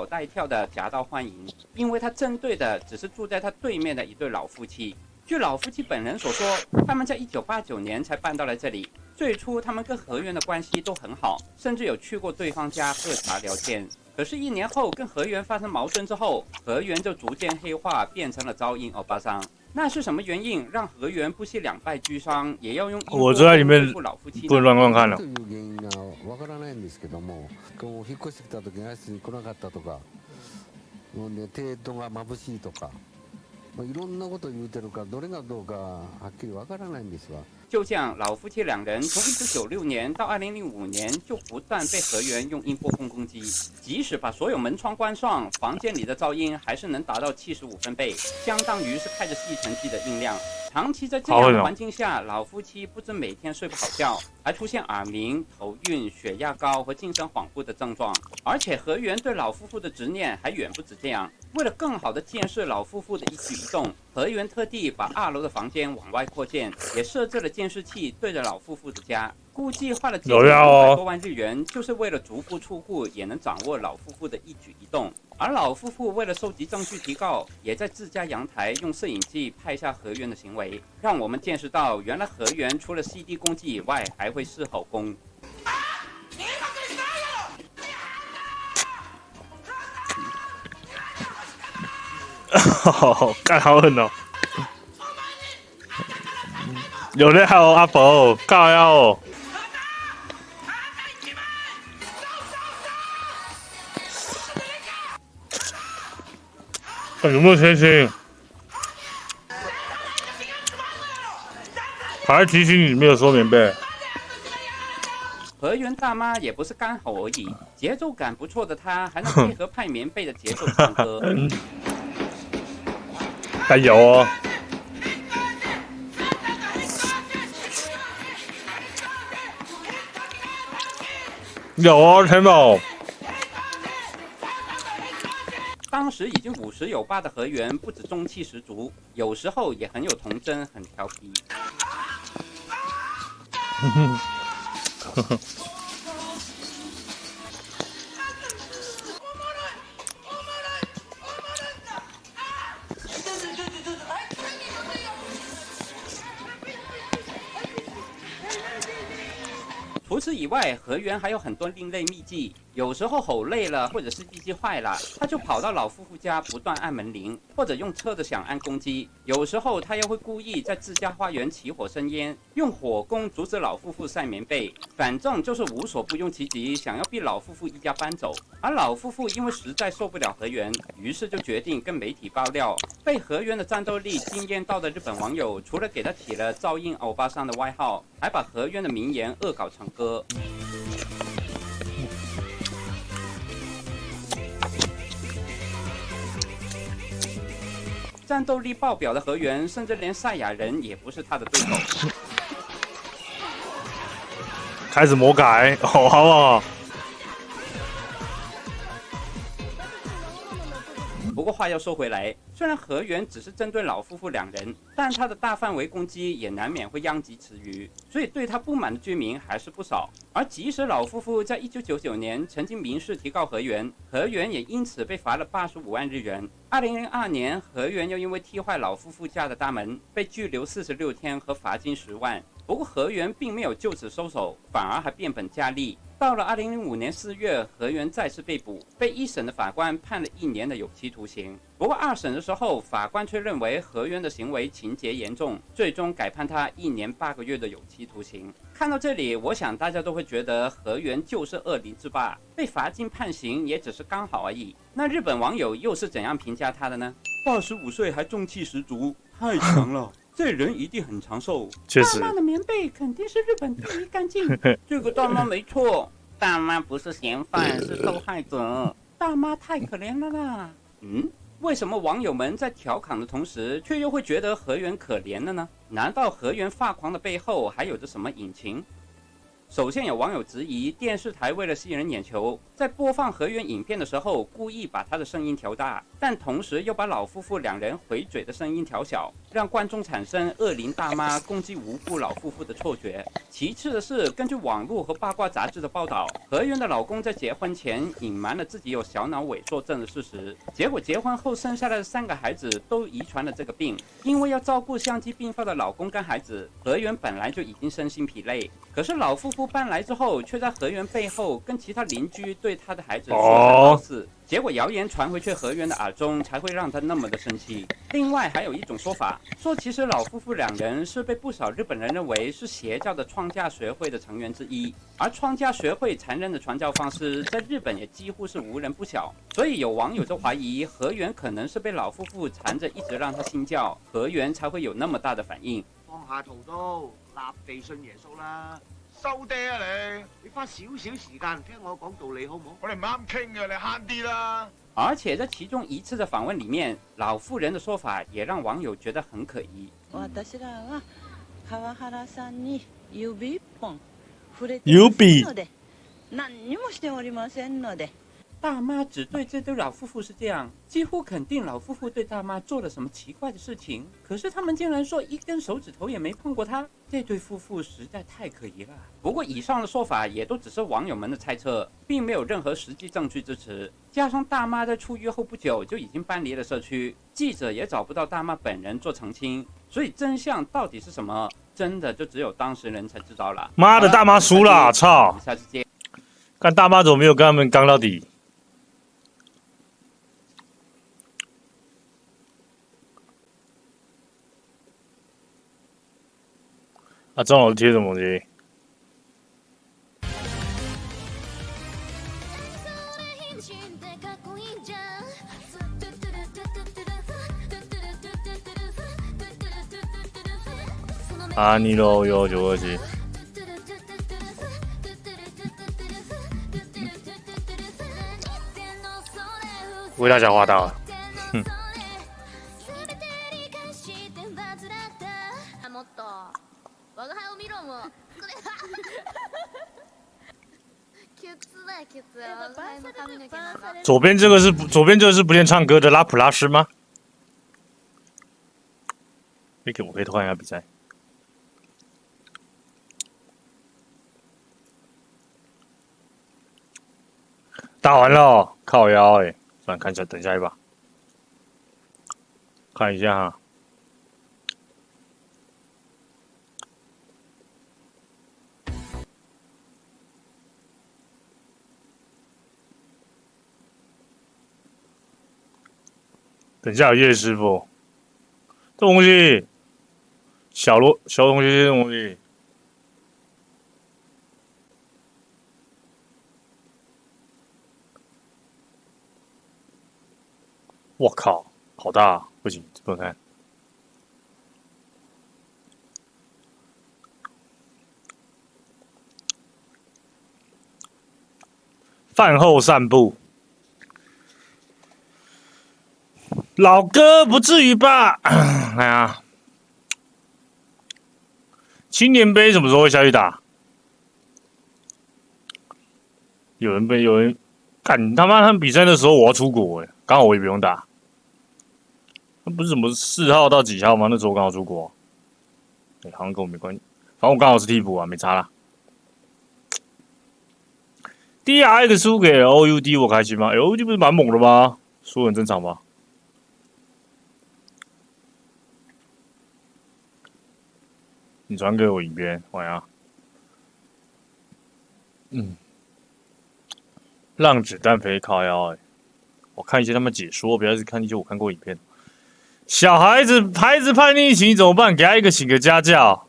带跳的夹道欢迎，因为他针对的只是住在他对面的一对老夫妻。据老夫妻本人所说，他们在1989年才搬到了这里。最初，他们跟河源的关系都很好，甚至有去过对方家喝茶聊天。可是1年后，跟河源发生矛盾之后，河源就逐渐黑化，变成了噪音欧巴桑。那是什么原因让河源不惜两败俱伤，也要用我就在里面老夫妻不能乱看了。就这样，老夫妻两人从1996年到2005年就不断被河源用音波控攻击，即使把所有门窗关上，房间里的噪音还是能达到75分贝，相当于是开着吸尘器的音量。长期在这样的环境下，老夫妻不止每天睡不好觉，还出现耳鸣、头晕、血压高和精神恍惚的症状。而且河源对老夫妇的执念还远不止这样。为了更好地监视老夫妇的一举一动，河源特地把2楼的房间往外扩建，也设置了监视器对着老夫妇的家。估计花了接近500多万日元，就是为了逐步出户也能掌握老夫妇的一举一动。而老夫妇为了收集证据提告，也在自家阳台用摄影机拍下河源的行为，让我们见识到原来河源除了 CD 攻击以外，还会狮吼功。干好狠哦！有的还有阿伯靠腰哦。有没有贴心？还提醒你没有收棉被。河源大妈也不是干吼而已，节奏感不错的她还能配合派棉被的节奏唱歌。还有哦。有哦，天宝。当时已经50有8的河源不止中气十足，有时候也很有童真，很调皮。除此以外，河源还有很多另类秘技。有时候吼累了，或者是机器坏了，他就跑到老夫妇家不断按门铃，或者用车的响按攻击。有时候他又会故意在自家花园起火生烟，用火攻阻止老夫妇晒棉被。反正就是无所不用其极，想要逼老夫妇一家搬走。而老夫妇因为实在受不了河源，于是就决定跟媒体爆料。被河源的战斗力惊艳到的日本网友，除了给他起了噪音欧巴桑的外号，还把河源的名言恶搞成歌。战斗力爆表的河源，甚至连赛亚人也不是他的对手。开始魔改，好好啊！不过话又说回来，虽然河源只是针对老夫妇2人，但他的大范围攻击也难免会殃及池鱼，所以对他不满的居民还是不少。而即使老夫妇在1999年曾经民事提告河源，河源也因此被罚了85万日元。2002年，河源又因为踢坏老夫妇家的大门，被拘留46天和罚金10万。不过河源并没有就此收手，反而还变本加厉。到了2005年4月，河源再次被捕，被1审的法官判了1年的有期徒刑。不过2审的时候，法官却认为河源的行为情节严重，最终改判他1年8个月的有期徒刑。看到这里，我想大家都会觉得河源就是恶灵之霸，被罚金判刑也只是刚好而已。那日本网友又是怎样评价他的呢？85岁还中气十足，太强了。这人一定很长寿。确实，大妈的棉被肯定是日本第一干净。这个大妈没错，大妈不是嫌犯，是受害者。大妈太可怜了啦。为什么网友们在调侃的同时，却又会觉得河源可怜了呢？难道河源发狂的背后还有着什么隐情？首先有网友质疑电视台为了吸引人眼球，在播放河源影片的时候故意把他的声音调大，但同时又把老夫妇两人回嘴的声音调小，让观众产生恶灵大妈攻击无辜老夫妇的错觉。其次的是，根据网络和八卦杂志的报道，河源的老公在结婚前隐瞒了自己有小脑萎缩症的事实，结果结婚后生下来的3个孩子都遗传了这个病。因为要照顾相继病发的老公跟孩子，河源本来就已经身心疲累，可是老夫妇搬来之后，却在河源背后跟其他邻居对他的孩子说三道四，结果谣言传回去河源的耳中，才会让他那么的生气。另外还有一种说法，说其实老夫妇两人是被不少日本人认为是邪教的创价学会的成员之一，而创价学会残忍的传教方式在日本也几乎是无人不晓，所以有网友就怀疑河源可能是被老夫妇缠着，一直让他信教，河源才会有那么大的反应。放下屠刀，立地信耶穌啦！收爹啊你！你花少少時間聽我講道理好唔好？我哋唔啱傾嘅，你慳啲啦。而且在其中一次的访問裡面，老婦人的說法也讓網友覺得很可疑。私らは川原さんに指一本触れて指ので、何にもしておりませんので。大妈只对这对老夫妇是这样，几乎肯定老夫妇对大妈做了什么奇怪的事情。可是他们竟然说一根手指头也没碰过她，这对夫妇实在太可疑了。不过以上的说法也都只是网友们的猜测，并没有任何实际证据支持。加上大妈在出狱后不久就已经搬离了社区，记者也找不到大妈本人做澄清，所以真相到底是什么，真的就只有当事人才知道了。妈的，大妈输了，操！下次见。看大妈怎么没有跟他们刚到底。啊，张老师贴什么东西？啊，你喽有927。为大家画到了，哼。左边这个是不练唱歌的拉普拉斯吗？我可以偷看一下比赛。打完了，靠腰哎，算了，看一下，等下一把，看一下哈。等下有叶师傅，这东西，小东西，这东西，我靠，好大，不行，不能看。饭后散步。老哥，不至于吧？哎呀，青年杯什么时候会下去打？有人干他妈！他们比赛的时候我要出国哎，刚好我也不用打。那不是什么4号到几号吗？那时候刚好出国。好像跟我没关系，反正我刚好是替补啊，没差啦。DRX 输给 OUD， 我开心吗？OUD 不是蛮猛的吗？输很正常吧？你传给我影片，我呀，让子弹飞靠腰哎，我看一些他们解说，不要是看一些我看过影片。小孩子叛逆期怎么办？给他请个家教。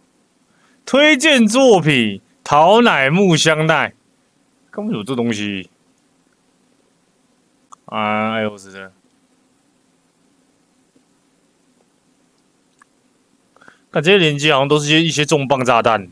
推荐作品：桃乃木香奈，根本有这东西。哎呦，是的。看这些连接好像都是一些重磅炸弹。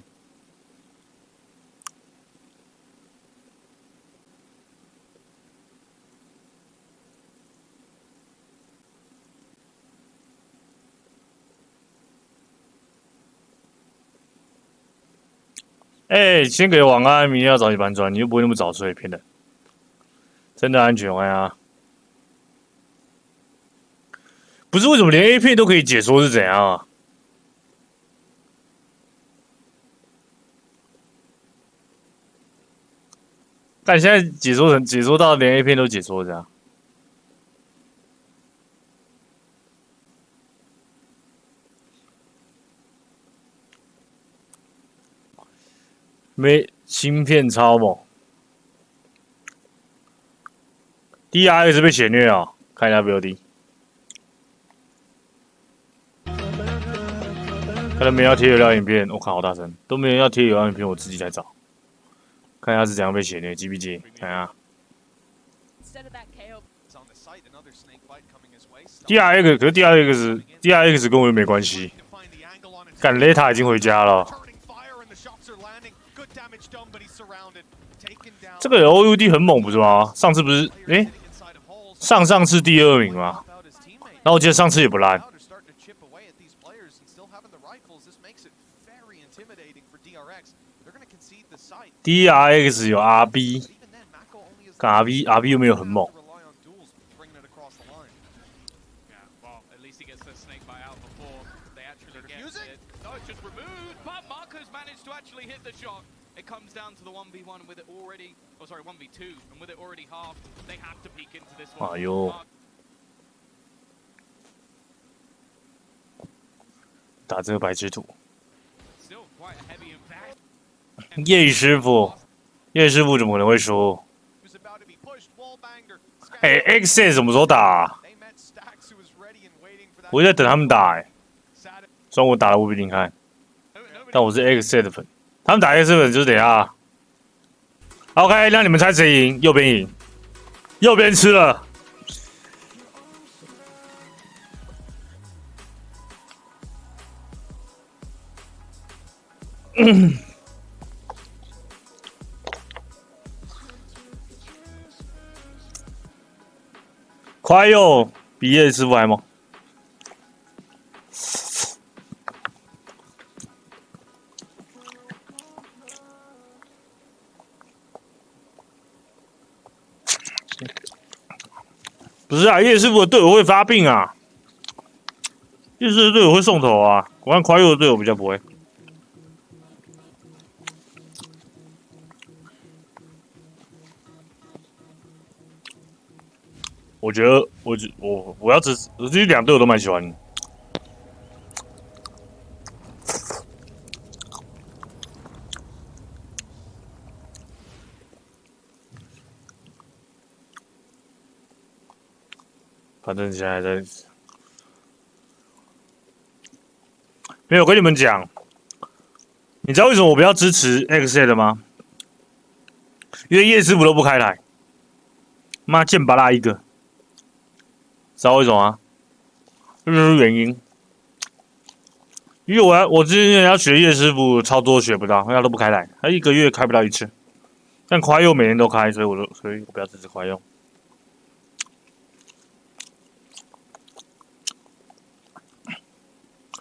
先给晚安，明天要早起搬砖，你又不会那么早睡，骗人。真的安全啊？不是为什么连 A 片都可以解说是怎样啊？但现在解说到连 A 片都解说这样。没芯片超猛 ，DRX 被血虐啊！看一下 BOD， 看到没人要贴有料影片，我看好大声，都没人要贴有料影片，我自己来找，看一下是怎样被血虐 ，GBG， 看一下。DRX 可是 DRX 跟我又没关系，干雷塔已经回家了。这个 OUD 很猛不是吗？上次不是上次第2名吗？然后我记得上次也不烂。DRX 有 RB， 看 RB 又没有很猛。Comes down to the 1v1 with it already, oh sorry, 1v2, and with it already half, they have to peek into this one. 哎呦，打这个白痴图。叶师傅怎么可能会输？X 什么时候打啊？我在等他们打虽然我打了我不一定看，但我是 X 的粉。他们打 X 粉就是等一下 ，OK， 那你们猜谁赢？右边赢，右边吃了。快哟，比叶师傅还猛。不是啊，叶师傅的队友会发病啊，叶师傅的队友会送头啊，我看快右的队友比较不会。我觉得我要支持，我这两队我都蛮喜欢的。反正现在还在，没有跟你们讲，你知道为什么我不要支持 X 的吗？因为叶师傅都不开台，妈贱巴拉一个，知道为什么吗？这就是原因。因为我之前要学叶师傅操作学不到，因为他都不开台，他1个月开不到1次。但快用每天都开，所以我不要支持快用。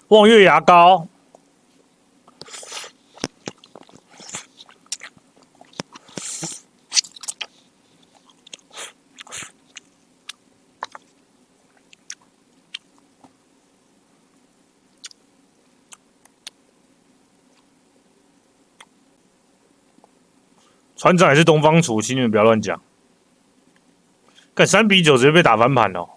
望月牙膏，船长也是东方厨，请你们不要乱讲。干3-9直接被打翻盘了。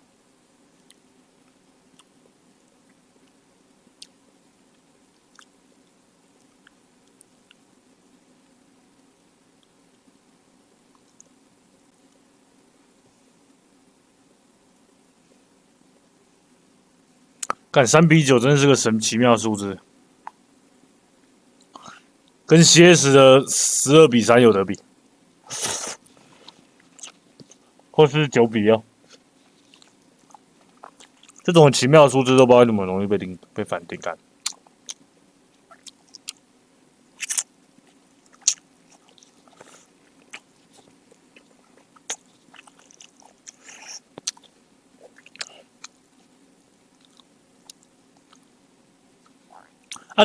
干3-9真的是个神奇妙数字，跟 CS 的12-3有得比，或是9-2。这种奇妙的数字都不知道怎么容易被反定干。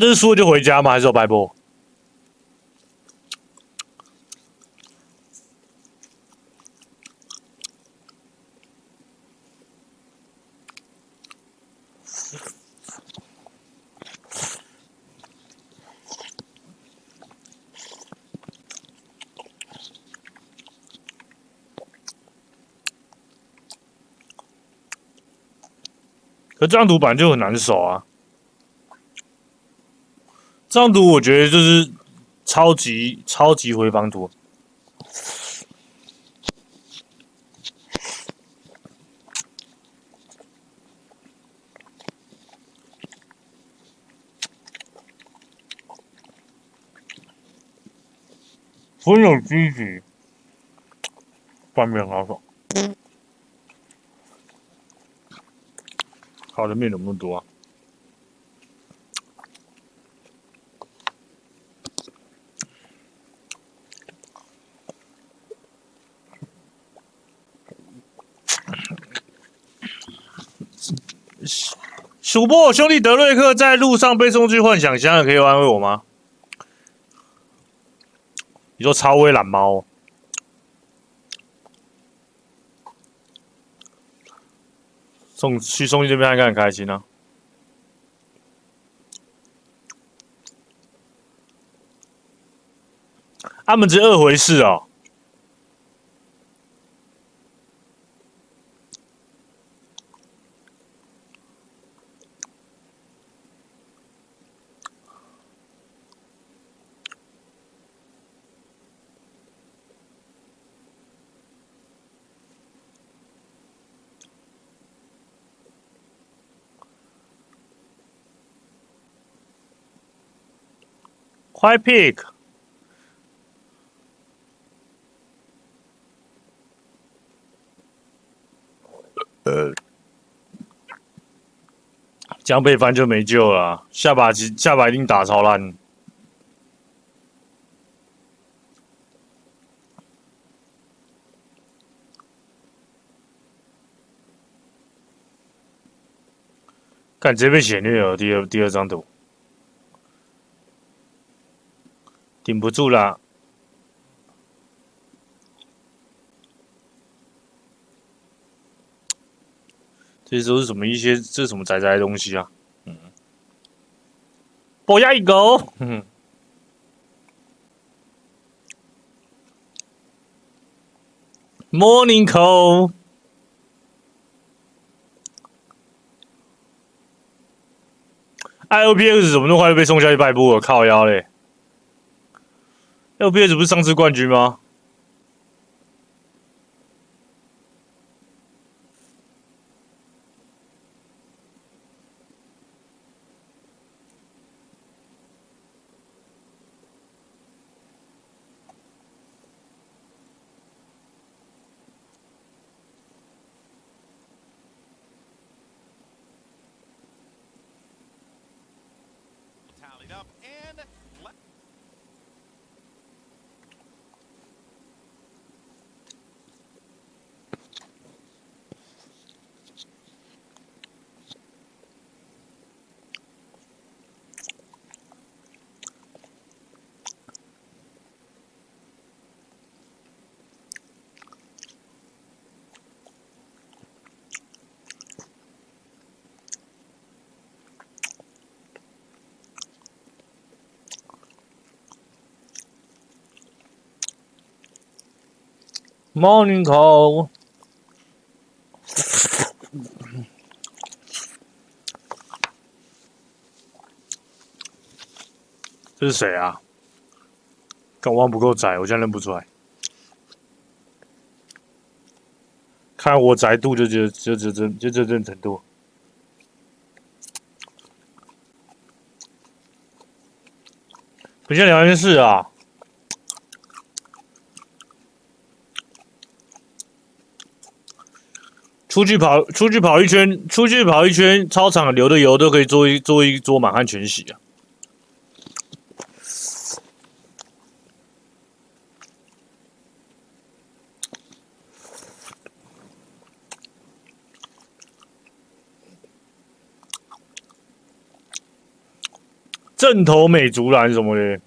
这是输了就回家吗？还是有白波？可这张图本来就很难守啊。这张图我觉得就是超级回防图。很有积极，拌面好爽。好的面怎么那么多啊？主播兄弟德瑞克在路上被送去幻想乡了，可以安慰我吗？你说超威懒猫？去送去这边应该很开心啊。他们只2回事哦。White Pig， 江北番就没救了啊，下把一定打超烂。看直接被血虐了，第二张图。顶不住啦！这些都是什么这是什么宅的东西啊？不要一狗。Morning call。IOPX 怎么那么快就被送下去败部了？靠腰嘞！ LPS 不是上次冠军吗？Morning call。这是谁啊？感光不够窄，我现在认不出来。看我窄度就这程度。我先聊件事啊。 出去跑一圈，操场流的油都可以做一桌满汉全席啊！正头美竹兰什么的。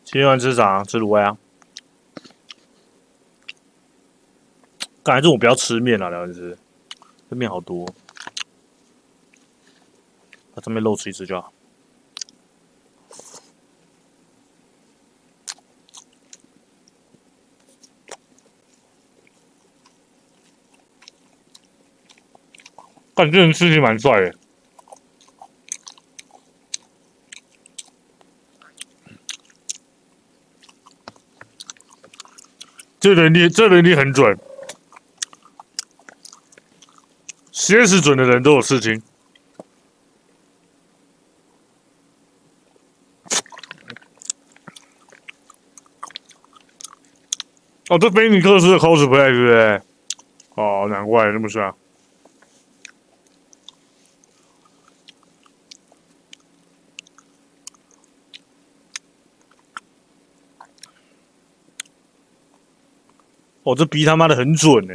今天晚吃啥？吃卤味啊！感觉这我不要吃面了，聊天室，这面好多，把这面肉吃一吃就好。干这人事情蛮帅的。这能力很准，CS 准的人都有事情。哦，这菲尼克斯的 cosplay 对不对？哦，难怪那么帅。哦，这逼他妈的很准呢。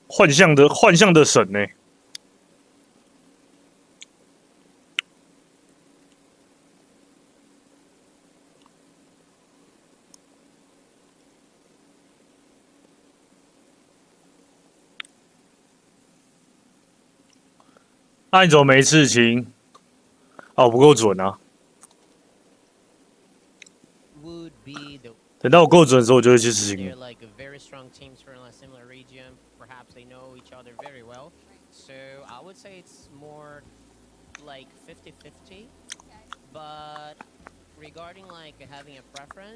幻象的神呢？那你怎么没事情？哦，不够准啊！等到我够准的时候，我就会去实行。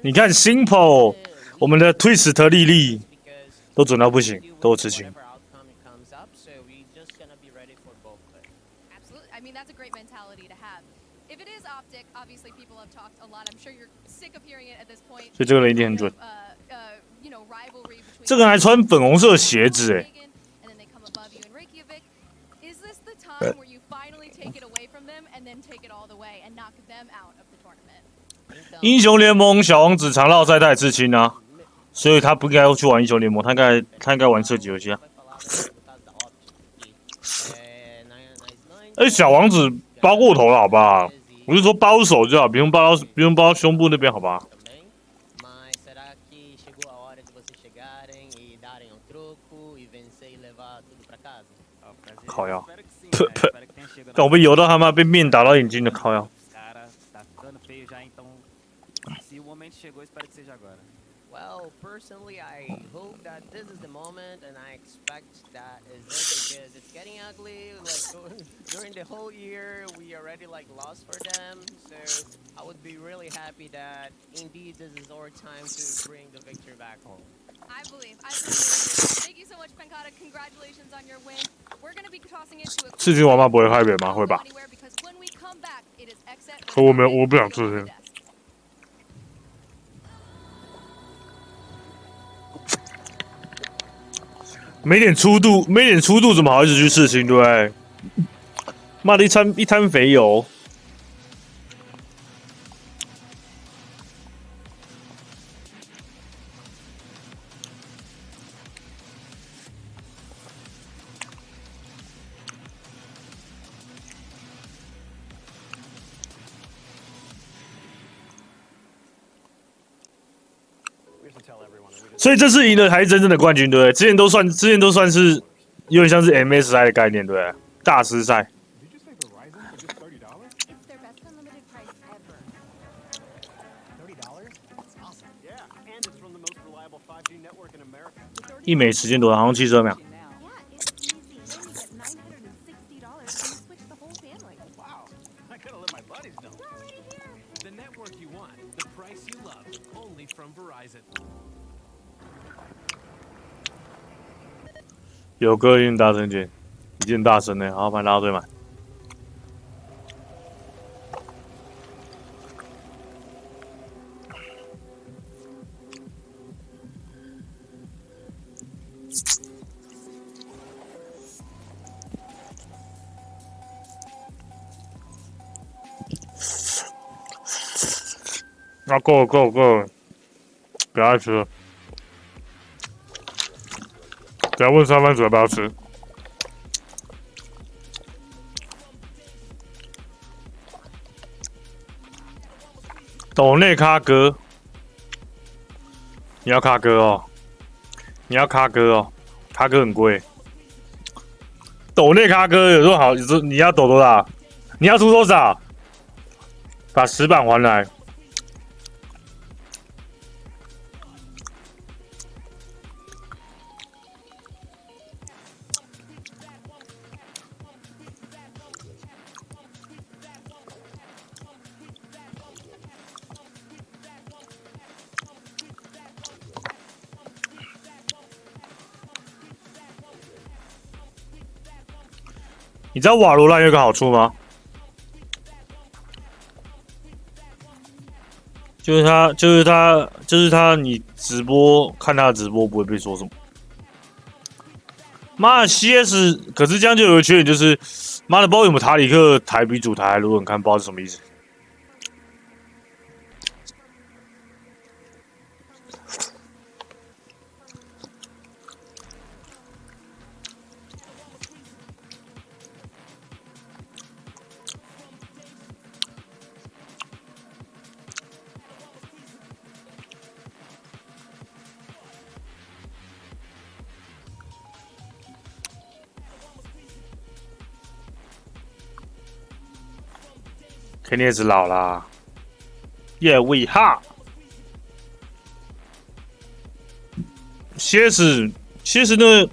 你看 Simple， 我们的 Twist 莉莉都准到不行，都有事情。I mean, that's a great mentality to have. If it is optic, obviously people have talked a lot. I'm sure you're sick of hearing it at this point. 所以这个人一定很准。这个人还穿粉红色鞋子哎。Is this the time where you finally take it away from them and then take it all the way and knock them out of the tournament? 英雄联盟小王子常绕赛他也刺青啊，所以他不应该去玩英雄联盟，他应该玩射击游戏啊。小王子包过头了，好吧？我就说包手就好，不用包到胸部那边，好吧？靠腰，干我被游到他妈被面打到眼睛的靠腰。Well, personally, I hope that this is the moment, and I expect that is it because it's getting ugly. Like during the whole year, we already like lost for them. So I would be really happy that indeed this is our time to bring the victory back home. I believe. Thank you so much, Pankata. Congratulations on your win. We're going to be tossing into a 刺青王八不会害人吗？会吧？可我不想刺青。没点粗度，怎么好意思去刺青？对不对？妈的，一滩肥油。所以这次赢的才是真正的冠军，对不对？之前都算是有点像是 MSI 的概念，对不对？大师赛。一枚时间多少？好像72秒。有歌一定大声点，一定大声呢，好，把拉队满。啊，够了，不要吃了。等下问上班族要不要吃？斗内咖哥，你要咖哥哦，咖哥很贵。斗内咖哥有多好？你要抖多少？你要出多少？把10板还来。你知道瓦罗兰有个好处吗？就是他，你直播看他的直播不会被说什么。妈的 CS， 可是这样就有个缺点，就是妈的不知道有没有塔里克台比主台还录人看，不知道是什么意思。肯定也是老啦，耶喂哈！CS 那个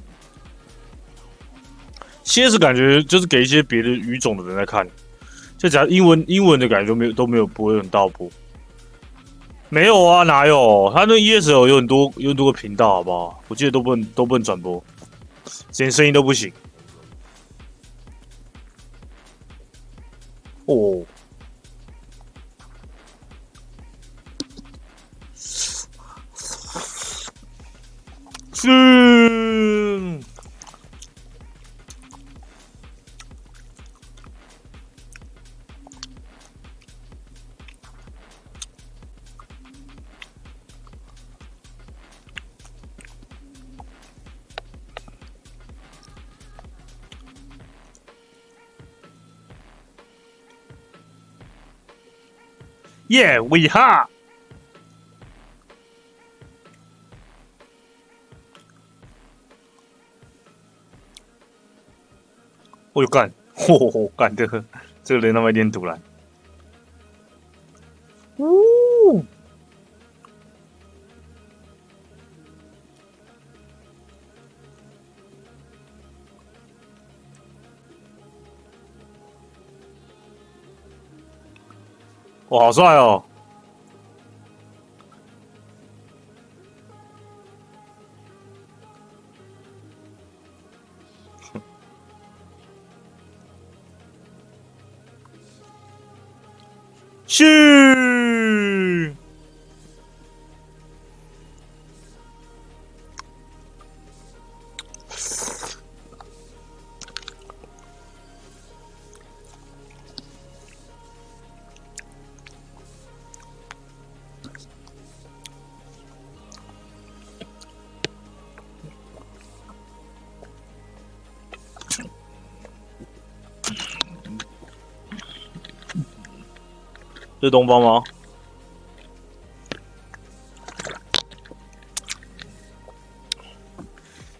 CS 感觉就是给一些别的语种的人在看，就假如英文的感觉都没有不会很倒播。没有啊，哪有？他那 ESL 有很多个频道，好不好？我记得都不能转播，连声音都不行。哦。是。耶，喂哈！我有干，干这个人他妈有点突然。呜！哇，好帅哦！去！是东方吗？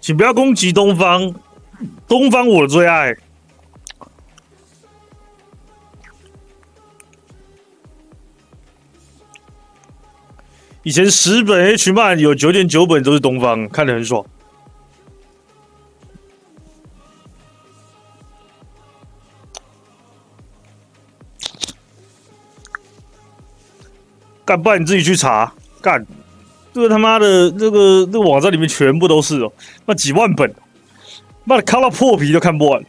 请不要攻击东方，东方我的最爱。以前10本 H 漫有9.9本都是东方，看得很爽。干，不然你自己去查。干，这个他妈的，这个网站里面全部都是哦，那几万本，妈的看到破皮都看不完。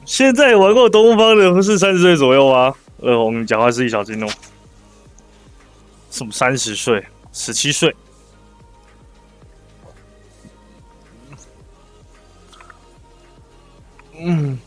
现在玩过东方的不是30岁左右吗？我们讲话自己小心哦。什么30岁、17岁？嗯。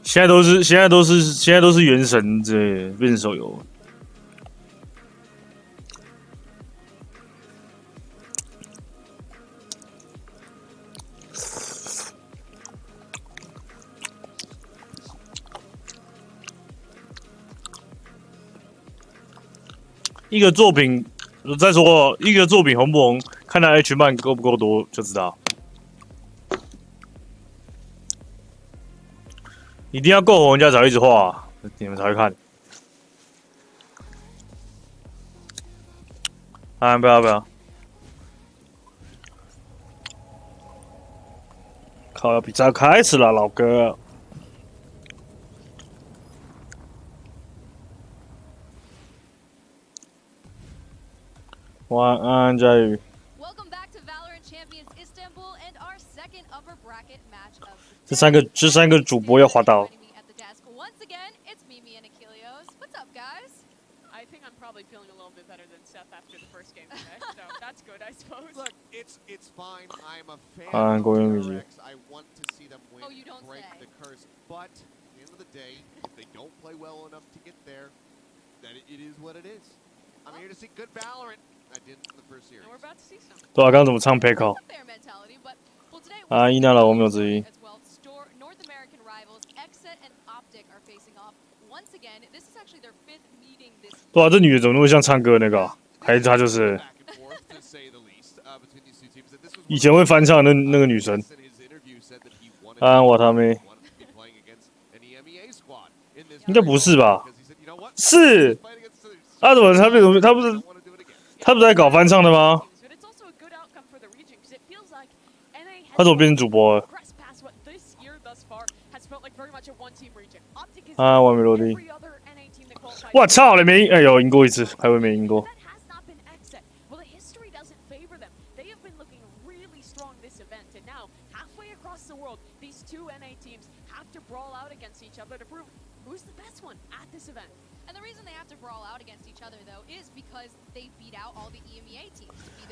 现在都是原神这变手游。一个作品，再说一个作品红不红，看它 H 漫够不够多就知道。一定要够红，人家才会一直画、啊，你们才会看。啊，不要！靠，比赛开始了，老哥。晚安，佳宇。这三个主播要滑倒。I think I'm probably feeling a little bit better than Seth after the first game today, so that's good, I suppose. Look, it's fine. I'm a fan of Rex. I want to see them win, break the curse. But at the end of the day, if they don't play well enough to get there, then it is what it is. I'm here to see good Valorant. I didn't in the first series. And we're about to see some. 对啊，刚刚怎么唱 Paycall？ 啊，伊娜了，我没有质疑。对啊，这女的怎么那么像唱歌那个、啊？还是她就是？以前会翻唱的那个女生。啊，我他妹！应该不是吧？是。啊，怎么他不是在搞翻唱的吗？他怎么变成主播了？啊，我还没落地。我操，你没？哎呦，赢过一次，还会没赢过？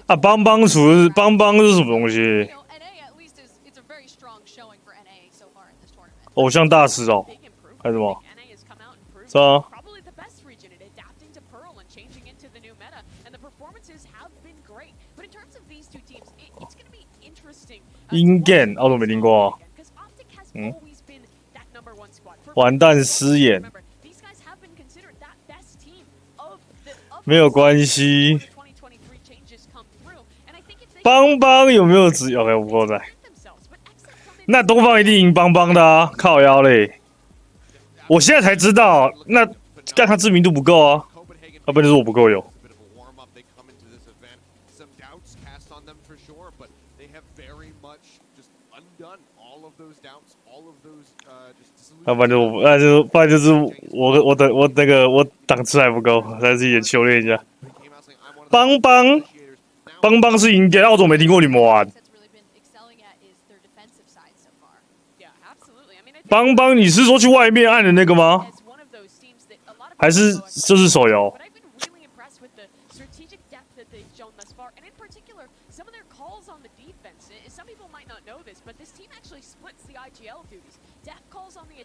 啊，邦邦是什么东西？偶像大师哦，还是什么？是啊。In-game 我都没听过、啊。嗯。完蛋，失言。没有关系。邦邦有没有只 ？OK， 我不够在。那东方一定赢邦邦的啊！靠腰嘞！我现在才知道，那但他知名度不够啊，要不然就是我不够有。要不然就是我档次还不够，再自己修炼一下。邦邦是赢给澳洲没听过你们玩。邦邦，你是说去外面按的那个吗？还是就是手游？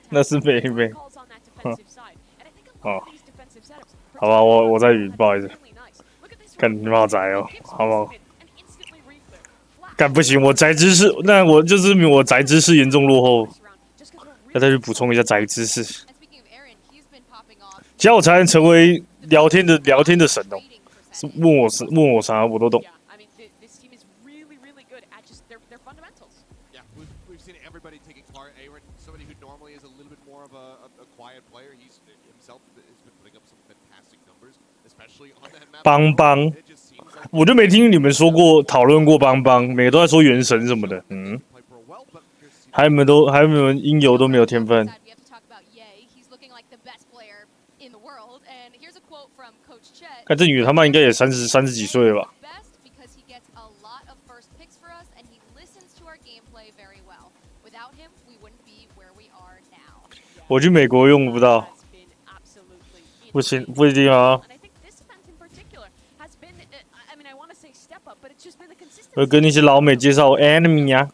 那是妹妹。哦，好吧，我在语，不好意思。看你妈宅哦，好不好？干不行，我宅知识，那我就证明我宅知识严重落后。要再去补充一下宅知识，这样我才能成为聊天的神哦。是问我啥我都懂。邦邦，我就没听你们说过讨论过邦邦，每个都在说原神什么的，嗯。还有没有音游都没有天分。看这女的他妈应该也三十几岁了吧？我去美国用不到，不行，不一定啊。我跟那些老美介绍 enemy 啊。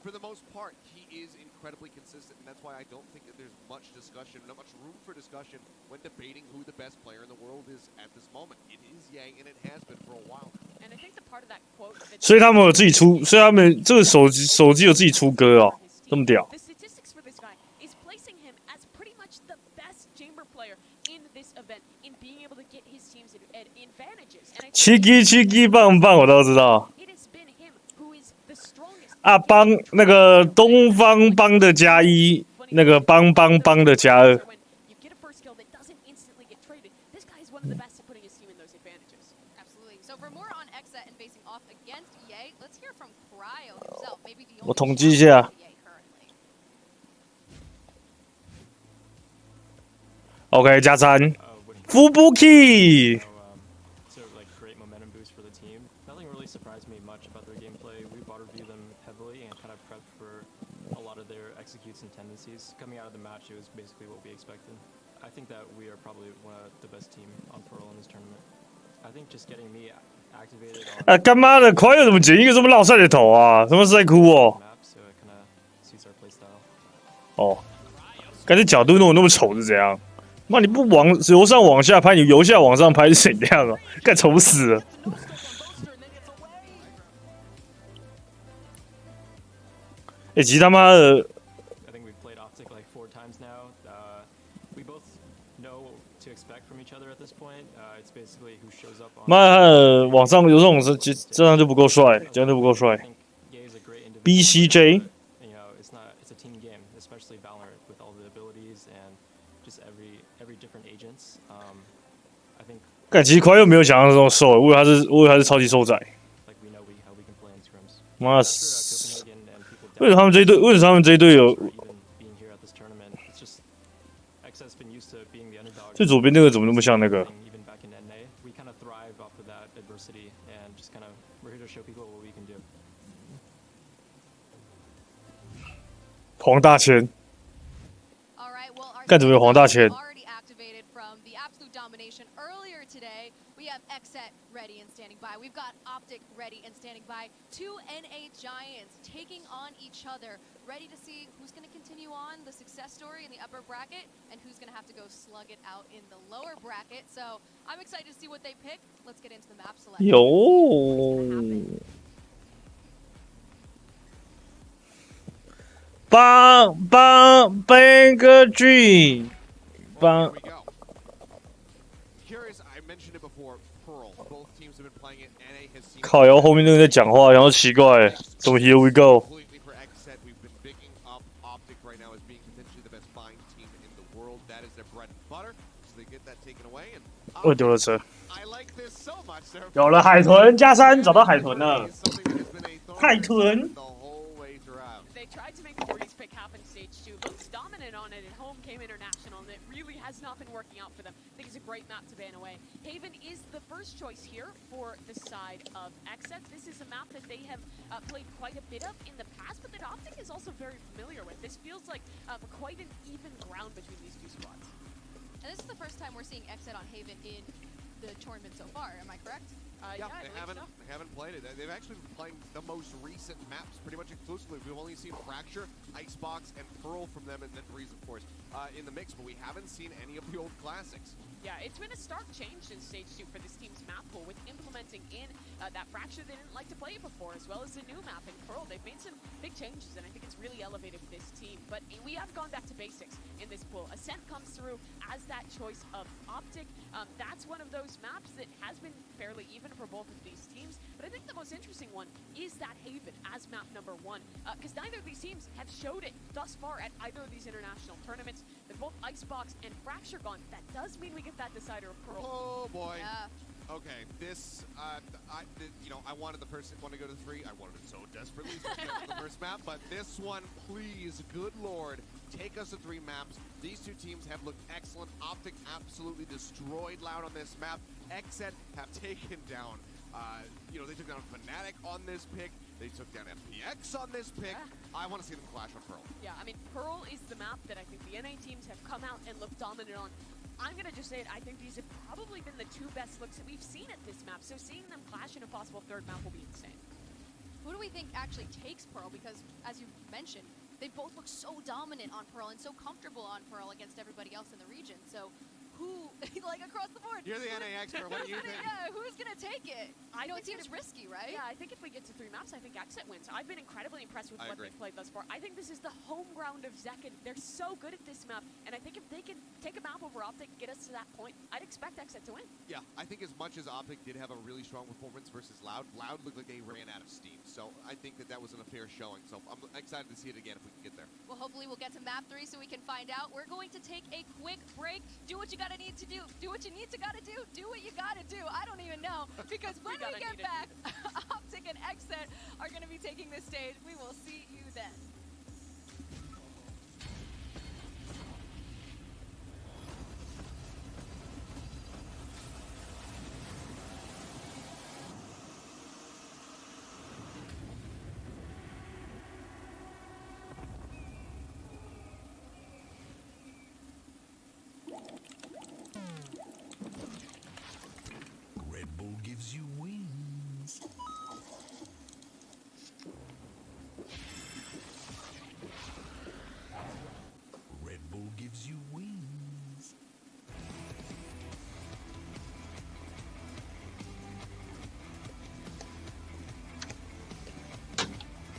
For the most part, he is incredibly consistent, and that's why I don't think that there's much discussion, not much room for discussion when debating who the best player in the world is at this moment. It is Yang, and it has been for a while. And I think the part of that quote. 所以他们有自己出，所以他们这个手机有自己出歌哦，这么屌。 The statistics for this guy is placing him as pretty much the best chamber player in this event in being able to get his teams advantages. And 七七棒棒我都知道。 it has been him who is the strongest. 啊，帮那个东方帮的加一，那个帮的加2。 When you get a first kill that doesn't instantly get traded, this guy is one of the best at putting his team in those advantages. Absolutely. So for more on Xset and facing off against EA, let's hear from Cryo himself. Maybe the 我 only 统计一下。 EA currently. OK， 加3。Fubuki。 So like great momentum boost for the team. Nothing really surprised me much about their gameplay. We bought reviewed them heavily and kind of prepped for a lot of their executes and tendencies. Coming out of the match, it was basically what we expected. I think that we are probably one of the best team on Pearl in this tournament. I think just getting me activated on 啊，干妈的，快有怎么剪一个这么老帅的头啊？什么是在哭哦？ map, so it kind of suits our playstyle. 哦，感觉角度弄得那么丑是怎样？妈，你不往由上往下拍，你由下往上拍是怎样啊？干丑死了！哎，其实他妈的， I think we've played Optic like 4 times now. We both know what to expect from each other at this point. It's basically who shows up on. 妈的，往上有这种是，这样就不够帅，这样就不够帅。 I think Ye is a great individual. BCJ。 You know, it's a team game, especially Valorant with all the abilities and just every different agents. I think 干，其实快又没有想象中瘦，我以为他是超级瘦仔。 like we know how we can play in scrims. 妈， Copenhagen and people 为什么他们这一队？为什么他们这一队有？ even being here at this tournament, it's just XS been used to being the underdog. 最左边那个怎么那么像那个？ Even back in NA, we kind of thrive off of that adversity and just kind of we're here to show people what we can do. 黄大千， All right, well, our 干怎么有黄大千？ already activated from the absolute domination earlier today. We have Xset ready and standing by. We've got Optic ready and standing by. 2 NA giants taking on each other, ready to see who's going to continue on the success story in the upper bracket and who's going to have to go slug it out in the lower bracket. So I'm excited to see what they pick. Let's get into the map selection. 有。Bang a dream， Well, here we go. Curious, I mentioned it before. Pearl, both teams have been playing it. NA has seen. 靠腰后面那个人在讲话，然后奇怪，怎么 Here we go？ Completely for Xset, we've been picking up Optic right now as being potentially the best buying team in the world. That is their bread and butter. So they get that taken away and. 我丢了车。 I like this so much. 有了海豚加3，找到海豚了。 Something that has been a thorn 海豚。 the whole way throughout. They tried to make the Warriors pick happen stage 2. Looks dominant on it at home, came international, and it really has not been working out for them. I think it's a great map to ban away. Haven is the first choice here for the side of Xset. This is a map that they have played quite a bit of in the past, but that Optic is also very familiar with. This feels like quite an even ground between these two squads. And this is the first time we're seeing Xset on Haven in the tournament so far. Am I correct? Yeah, I they believe haven't played it. They've actually been playing the most recent maps pretty much exclusively. We've only seen Fracture, Icebox, and Pearl from them, and then Breeze, of course, in the mix, but we haven't seen any of the old classics. Yeah, it's been a stark change in Stage 2 for this team's map pool with implementing in that Fracture they didn't like to play before, as well as the new map in Pearl. They've made some big changes, and I think it's really elevated this team. But we have gone back to basics in this pool. Ascent comes through as that choice of Optic. That's one of those maps that has been fairly even for both of these teams. But I think the most interesting one is that Haven as map number 1, because neither of these teams have showed it thus far at either of these international tournaments. They're both Icebox and Fracture gone. That does mean we get that decider of Pearl. Oh boy. Yeah. Okay, this, I wanted the first one to go to 3. I wanted it so desperately to get to the first map, but this one, please, good lord, take us to 3 maps. These two teams have looked excellent. Optic absolutely destroyed Loud on this map. Xset have taken down, they took down Fnatic on this pick. They took down FPX on this pick. Yeah. I want to see them clash on Pearl. Yeah, I mean, Pearl is the map that I think the NA teams have come out and looked dominant on. I'm going to just say it, I think these have probably been the 2 best looks that we've seen at this map, so seeing them clash in a possible 3rd map will be insane. Who do we think actually takes Pearl? Because, as you mentioned, they both look so dominant on Pearl and so comfortable on Pearl against everybody else in the region. So, who who, like across the board. You're the NA expert. What do you think? Yeah, who's gonna take it? I know it seems risky, right? Yeah, I think if we get to 3 maps, I think Exit wins. I've been incredibly impressed with what they've played thus far. I think this is the home ground of Zekken. They're so good at this map, and I think if they can take a map over Optic, get us to that point, I'd expect Exit to win. Yeah, I think as much as Optic did have a really strong performance versus Loud, Loud looked like they ran out of steam. So I think that wasn't a fair showing. So I'm excited to see it again if we can get there. Well, hopefully we'll get to map 3 so we can find out. We're going to take a quick break. Do what you gotta need to do. Do what you need to gotta do. Do what you gotta do. I don't even know. Because when we get back, Optic and Exit are gonna be taking this stage. We will see you then. Red Bull gives you wings. Red Bull gives you wings.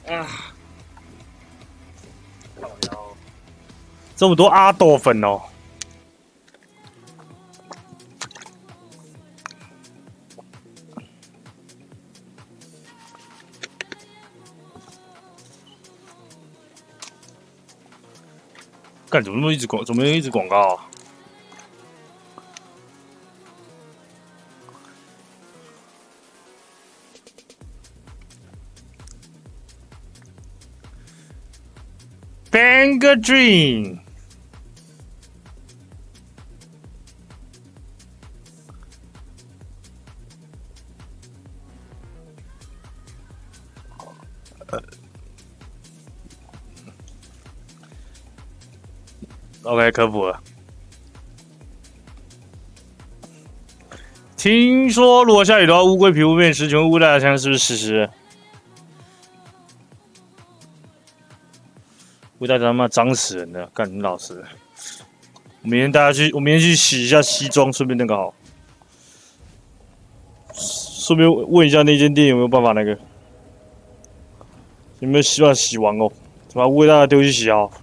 Ah. 这么多阿斗粉哦！干怎么一直广告啊？Bang a dream。OK， 科普了。听说如果下雨的话，乌龟皮肤变湿，全部乌大枪是不是事实？乌大他妈脏死人了，干你老师！我明天去洗一下西装，顺便那个好，顺便问一下那间店有没有办法那个，有没有希望洗完哦？把乌大丢去洗好。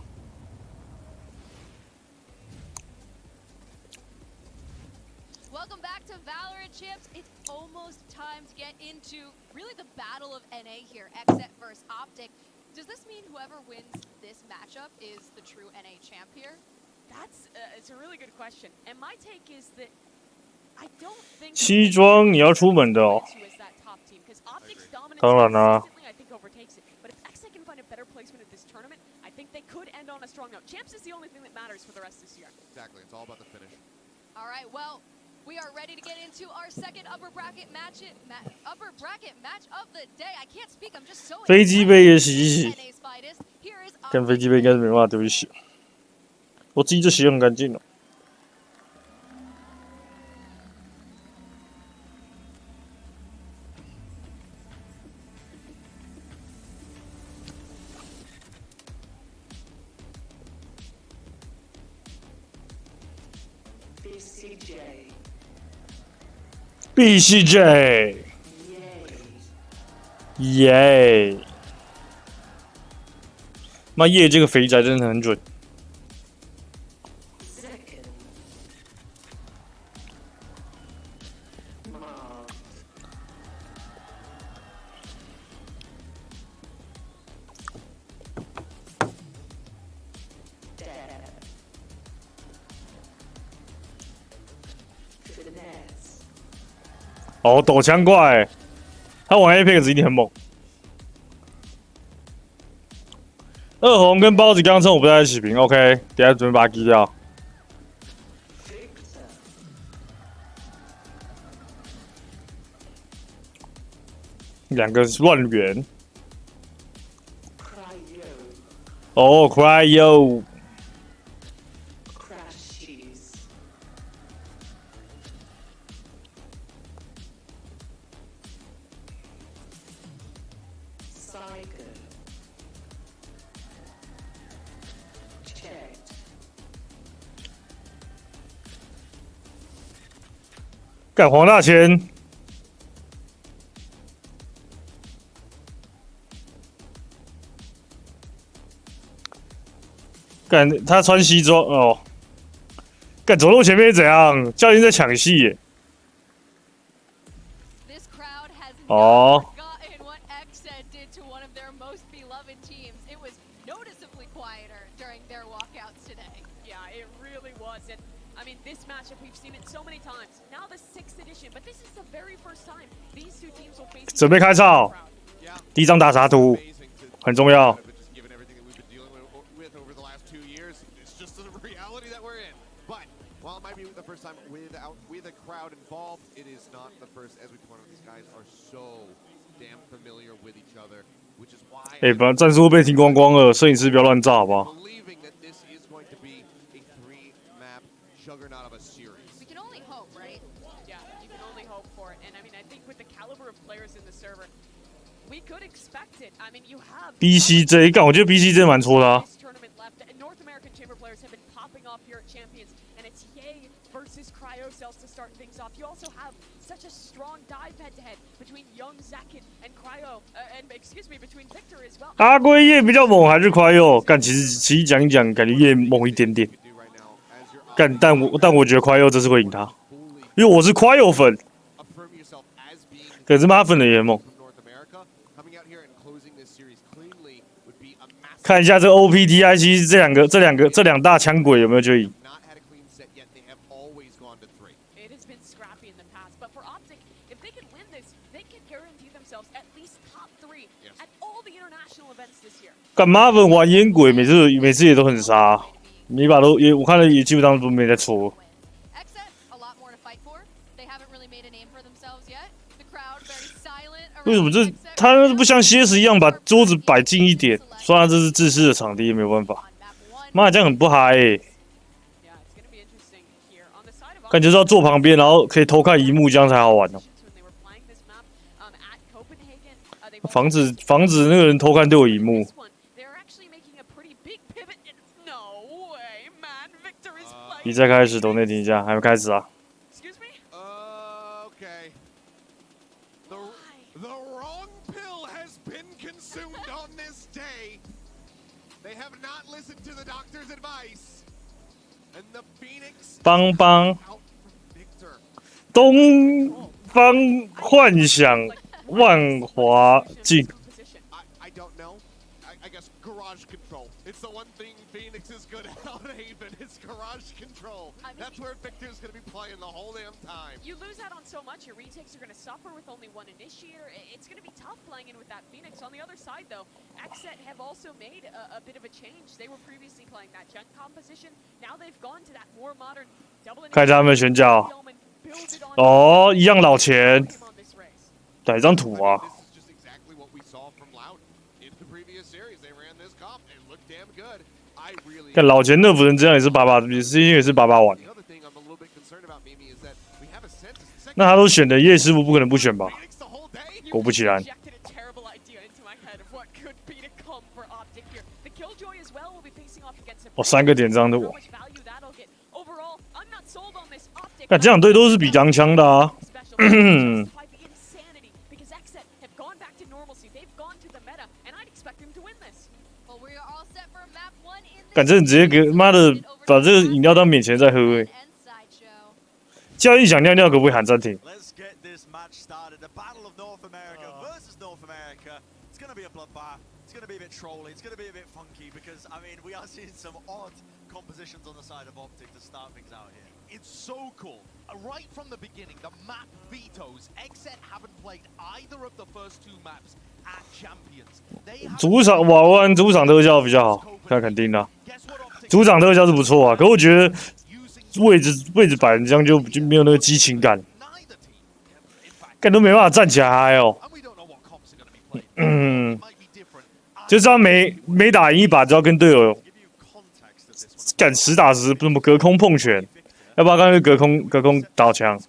Really the battle of NA here, Exit versus Optic. Does this mean whoever wins this matchup is the true NA champ here? It's a really good question. And my take is that I don't think 西装你要出门的哦。当然啦。I think overtakes it. But if Exit can find a better placement at this tournament, I think they could end on a strong note. Champs is the only thing that matters for the rest of this year. Exactly. It's all about the finish. All right. Well, we are ready to get into our second upper bracket match of the day. I can't speak. I'm just so 飞机杯也洗一洗。看飞机杯应该是没办法丢去洗，我自己就洗很干净了。BCJ， 耶！妈耶，这个肥宅真的很准。哦，抖枪怪，他玩 Apex 一定很猛。二红跟包子刚刚趁我不在一起平 ，OK， 等下准备把他击掉。两个乱源。哦 ，Cryo。干黄大千，干他穿西装哦，干走路前面怎样？教练在抢戏耶。哦。 This matchup we've seen it so many times. Now the 6th edition, but this is the very first time these two teams will face. 准备开操，第一张打啥图很重要。While it might be the first time with a crowd involved, it is not the first. As we pointed out, these guys are so damn familiar with each other, which is why. 哎，把战术被听光光了，摄影师不要乱炸，好不好？ Juggernaut of a series. We can only hope, right? Yeah, you can only hope for it. And I mean, I think with the caliber of players in the server, we could expect it. I mean, you have BCJ 干，我觉得 BCJ 蛮错的啊。North American Chamber players have been popping off here at Champions, and it's Ye versus Cryo Cells to start things off. You also have such a strong dive head-to-head between Young Zakin and Cryo, and excuse me, between Victor as well. 阿龟叶比较猛还是 Cryo？ 干，其实讲一讲，感觉叶猛一点点。 干，但我觉得快佑这次会赢他，因为我是快佑粉，可是妈粉的也猛。看一下这 OPTIC 这两大枪鬼有没有就赢？ 干妈粉玩烟鬼，每次也都很杀。 每把都也，我看了也基本上都没在错。为什么这他不像CS一样把桌子摆近一点？虽然这是制式的场地，也没有办法。妈，这样很不嗨欸！感觉是要坐旁边，然后可以偷看荧幕，这样才好玩哦。防止那个人偷看对我荧幕。 比赛开始，懂内停一下，还没开始啊。Okay. The wrong pill has been consumed on this day. They have not listened to the doctor's advice. And the Phoenix. 邦邦，东方幻想万华镜。 I don't know. I guess garage control. It's the one thing Phoenix is good at on Haven. It's garage control. That's where Victor's going to be playing the whole damn time. You lose out on so much. Your retakes are going to suffer with only one initiator. It's going to be tough playing in with that Phoenix. On the other side, though, Xset have also made a bit of a change. They were previously playing that junk composition. Now they've gone to that more modern double. 看他们选角。哦，一样老钱。哪张图啊？ 看老钱那副人这样也是把玩。那他都选的叶师傅，不可能不选吧？果不其然。哦，3个点这样的我。那这两队都是比较强的啊。反正你直接给妈的把这个饮料当免钱在喝欸。教练想尿尿可不可以喊暂停？ It's going to be a bit funky because, I mean, we are seeing some odd compositions on the side of Optic to start things out here. It's so cool. Right from the beginning, the map vetoes. Xset haven't played either of the first 2 maps at Champions. 主场瓦湾主场特效比较好，那肯定的。主场特效是不错啊，可我觉得位置摆成这样就没有那个激情感，干都没办法站起来嗨哦。就是他每打赢一把，只要跟队友干10打10，什么隔空碰拳，要不然刚才隔空打枪，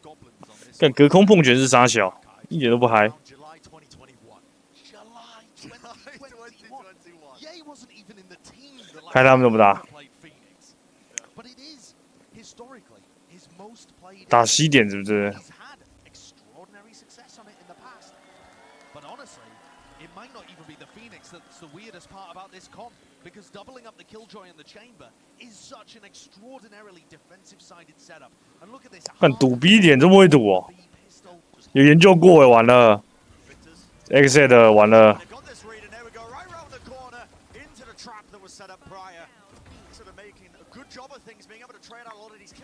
干隔空碰拳是傻小，一点都不嗨。看他们怎么打，打西点是不是？ that's the weirdest part about this comp, because doubling up the killjoy in the chamber is such an extraordinarily defensive-sided setup. And look at this. 看赌 B 点这么会赌哦，有研究过哎，完了 ，Exit 的完了。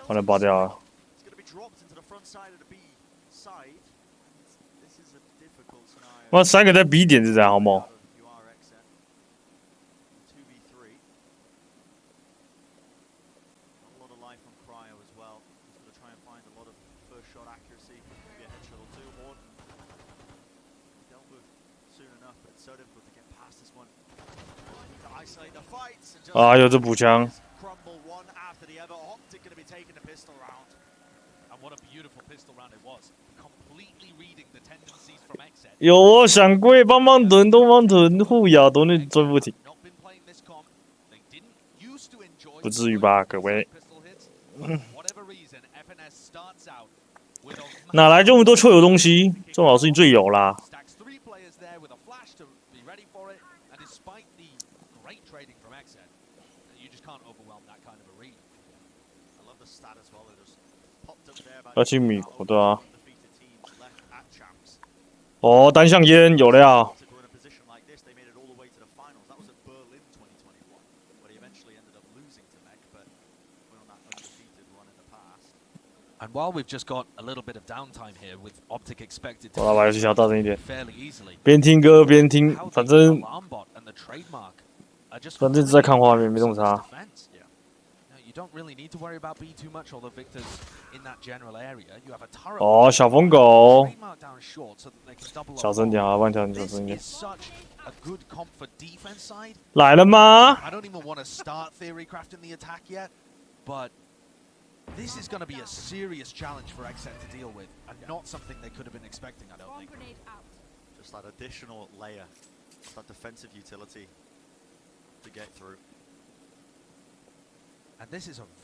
把它拔掉了。哇，3个在 B 点是这样好吗？ 啊，有这补枪。 有哦，闪龟、帮帮盾、东方盾、护牙都能转不停。不至于吧，各位？哪来这么多臭油东西？这种老师你最有啦。 要去米国对啊。哦，单向烟有料。And while we've just got a little bit of downtime here with Optic expected to 我把游戏调大声一点 fairly easily， 边听歌边听，反正是在看画面，没这么差。 You don't really need to worry about B too much, although Victor's in that general area. You have a turret. 哦，小疯狗，小声点啊，万条你小声一点。来了吗 I don't even want to start theory crafting the attack yet, but this is going to be a serious challenge for XZ to deal with, and not something they could have been expecting, I don't think. Just that additional layer, that defensive utility to get through.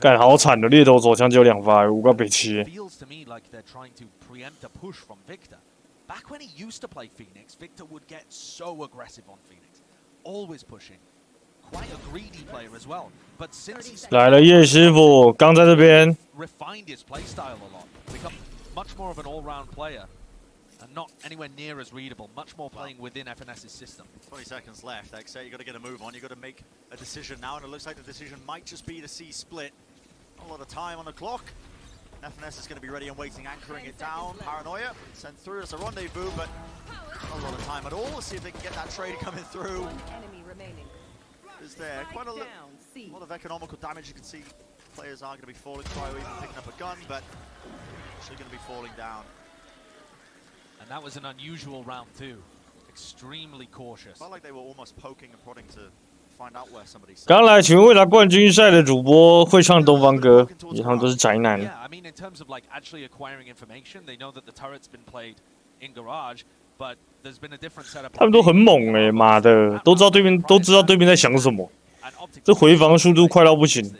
干好惨的，猎头手枪只有2发，5个北七。 Feels to me like they're trying to preempt a push from Victor. Back when he used to play Phoenix, Victor would get so aggressive on Phoenix, always pushing. Quite a greedy player as well. But since he's 来了，叶师傅刚在这边。 refined his playstyle a lot, become much more of an all-round player. And not anywhere near as readable, much more playing within FNS's system. 20 seconds left, XZ, you've got to get a move on, you've got to make a decision now, and it looks like the decision might just be the C split. Not a lot of time on the clock. FNS is going to be ready and waiting, anchoring it down. Paranoia sent through as a rendezvous, but not a lot of time at all. Let's see if they can get that trade coming through. Is there quite a lot of economical damage? You can see players are going to be falling, Cryo even picking up a gun, but actually going to be falling down. And that was an unusual round too. Extremely cautious. Felt like they were almost poking and prodding to find out where somebody's. 刚来，请问未来冠军赛的主播会唱东方歌，因为他们都是宅男。 Yeah, I mean, in terms of like actually acquiring information, they know that the turret's been played in garage, but there's been a different setup. 他们都很猛哎，妈的，都知道对面在想什么，这回防速度快到不行。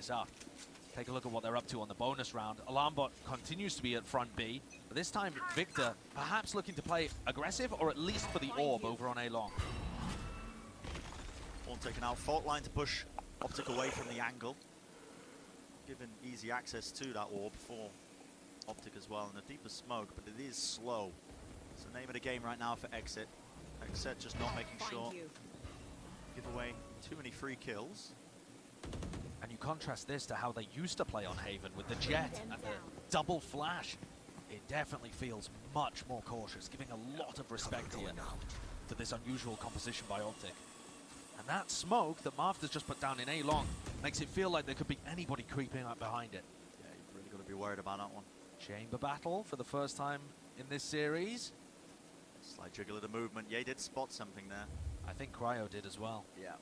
Take a look at what they're up to on the bonus round. Alarmbot continues to be at front B, but this time Victor perhaps looking to play aggressive or at least for the orb over on A long. One taken out, fault line to push Optic away from the angle. Given easy access to that orb for Optic as well, and the deeper smoke, but it is slow. It's the name of the game right now for Exit. Exit just not making sure. Give away too many free kills. And you contrast this to how they used to play on Haven with the jet and the double flash. It definitely feels much more cautious, giving a lot of respect here to this unusual composition by Optic. And that smoke that Mafta's just put down in A long makes it feel like there could be anybody creeping up behind it. Yeah, you've really got to be worried about that one. Chamber battle for the first time in this series. Slight jiggle of the movement. Yeah, he did spot something there. I think Cryo did as well. Yeah.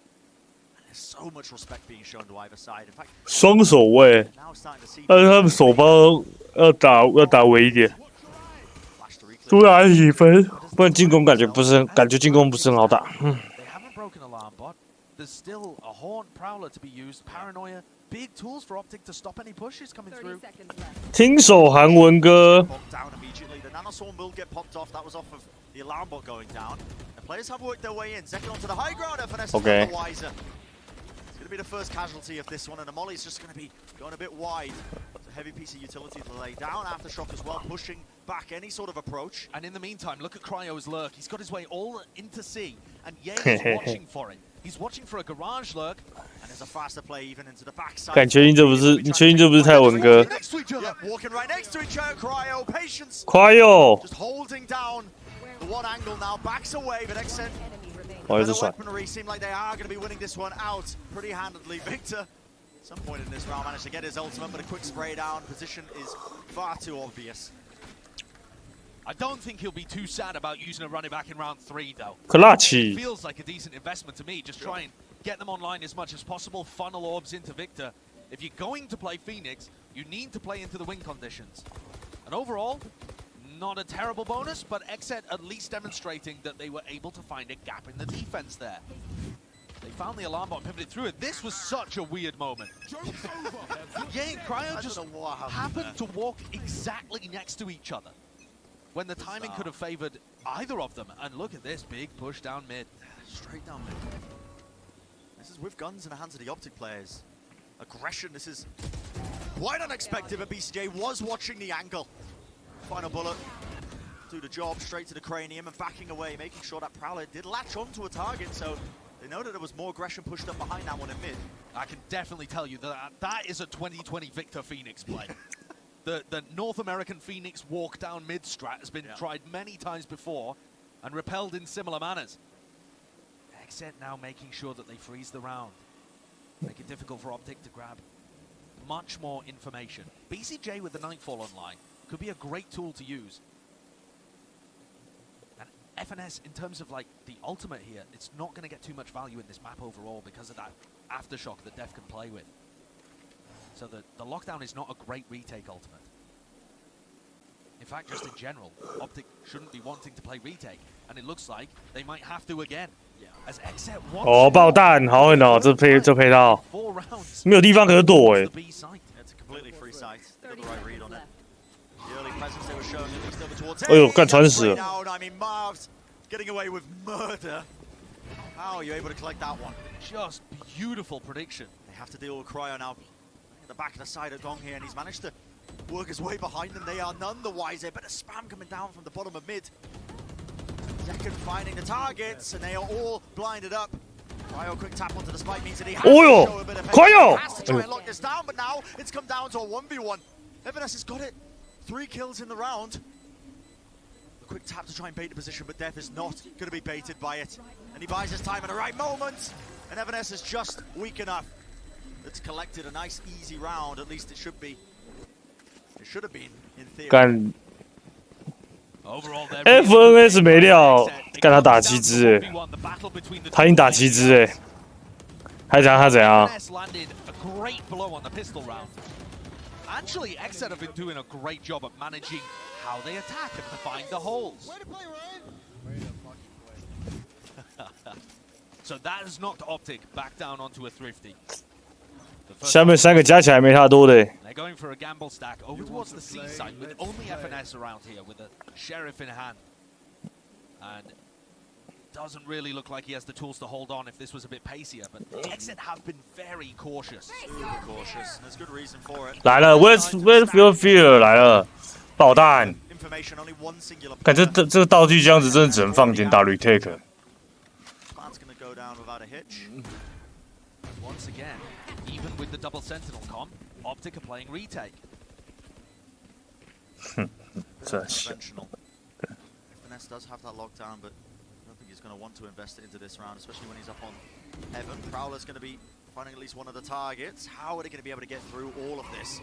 There's so much respect being shown to either side. In fact, 双手位，但是他们手方要打稳一点，多打几分，不然进攻感觉进攻不是很好打。They haven't broken alarm bot. There's still a horn prowler to be used. Paranoia, big tools for Optic to stop any pushes coming through. 听首韩文歌。 Down immediately. The nanoswarm will get popped off. That was off of the alarm bot going down. Players have worked their way in. Zekin onto the high ground. FNS Okay. is wiser. It's going to be the first casualty of this one, and the molly's just going to be going a bit wide. It's a heavy piece of utility to lay down. Aftershock as well, pushing back any sort of approach. And in the meantime, look at Cryo's lurk. He's got his way all into C, and Ye is watching for it. He's watching for a garage lurk. And there's a faster play even into the backside. 感确定这不是，你确定这不是泰文哥？ Yeah, walking right next to each other. Cryo, patience. 快哟！ Just holding down the one angle now. Backs away, but Exen. 不好意思， The 甩。 weaponry seem like they are going to be winning this one out pretty handedly. Victor, at some point in this round, managed to get his ultimate, but a quick spray down. Position is far too obvious. I don't think he'll be too sad about using a running back in round 3, though. Clutchy. Feels like a decent investment to me. Just try and get them online as much as possible. Funnel orbs into Victor. If you're going to play Phoenix, you need to play into the win conditions. And overall, not a terrible bonus, but Exet at least demonstrating that they were able to find a gap in the defense there. They found the alarm bot, pivoted through it. This was such a weird moment. Yeah, Cryo just happened to walk exactly next to each other when the timing could have favored either of them. And look at this big push down mid. Straight down mid. This is with guns in the hands of the Optic players. Aggression, this is quite unexpected, but BCJ was watching the angle. Final bullet, do the job, straight to the cranium and backing away, making sure that Prowler did latch onto a target, so they know that there was more aggression pushed up behind that one in mid. I can definitely tell you that that is a 2020 Victor Phoenix play. The North American Phoenix walk down mid strat has been tried many times before and repelled in similar manners. Except now making sure that they freeze the round. Make it difficult for Optic to grab much more information. BCJ with the Nightfall online could be a great tool to use. And FNS, in terms of like the ultimate here, it's not going to get too much value in this map overall because of that aftershock that Def can play with. So the lockdown is not a great retake ultimate. In fact, just in general, Optic shouldn't be wanting to play retake, and it looks like they might have to again. As Exet 哦，爆弹，好狠哦！这配套，没有地方可躲哎。 It's a completely free site. They got the right read on it. The early presence they were showing at least over towards. 哎呦，干传死了！ I mean, Marv's getting away with murder. How are you able to collect that one? Just beautiful prediction. They have to deal with Cryo now. At the back of the side of Gong here, and he's managed to work his way behind them. They are none the wiser, but a spam coming down from the bottom of mid. Zekin finding the targets, and they are all blinded up. Cryo quick tap onto the spike means that he has to show a bit of pace. He has to try and lock this down, but now it's come down to a 1v1. FNS has got it. 3 kills in the round. A quick tap to try and bait the position, but Def is not going to be baited by it. And he buys his time at the right moment. And FNS is just weak enough. It's collected a nice, easy round. At least it should be. It should have been, in theory. 干 FNS 没料，干他打7只哎，他已经打7只哎，还想他怎样？ Actually, Exet have been doing a great job at managing how they attack and to find the holes. So that has knocked Optic back down onto a thrifty. 下面3个加起来没他多的。 They're going for a gamble stack over towards the C side with only FNS around here with a sheriff in hand. And doesn't really look like he has the tools to hold on if this was a bit pacier, but Exet have been very cautious. Super cautious. There's good reason for it. 来了 ，Where's Fear 来了，爆弹！看这个道具这样子，真的只能放点打 retake。 Once again, even with the double sentinel comp, Optic are playing retake. 真是。 FNS does have that lockdown, but I don't think he's going to want to invest it into this round, especially when he's up on Heaven. Prowler's going to be finding at least one of the targets. How are they going to be able to get through all of this?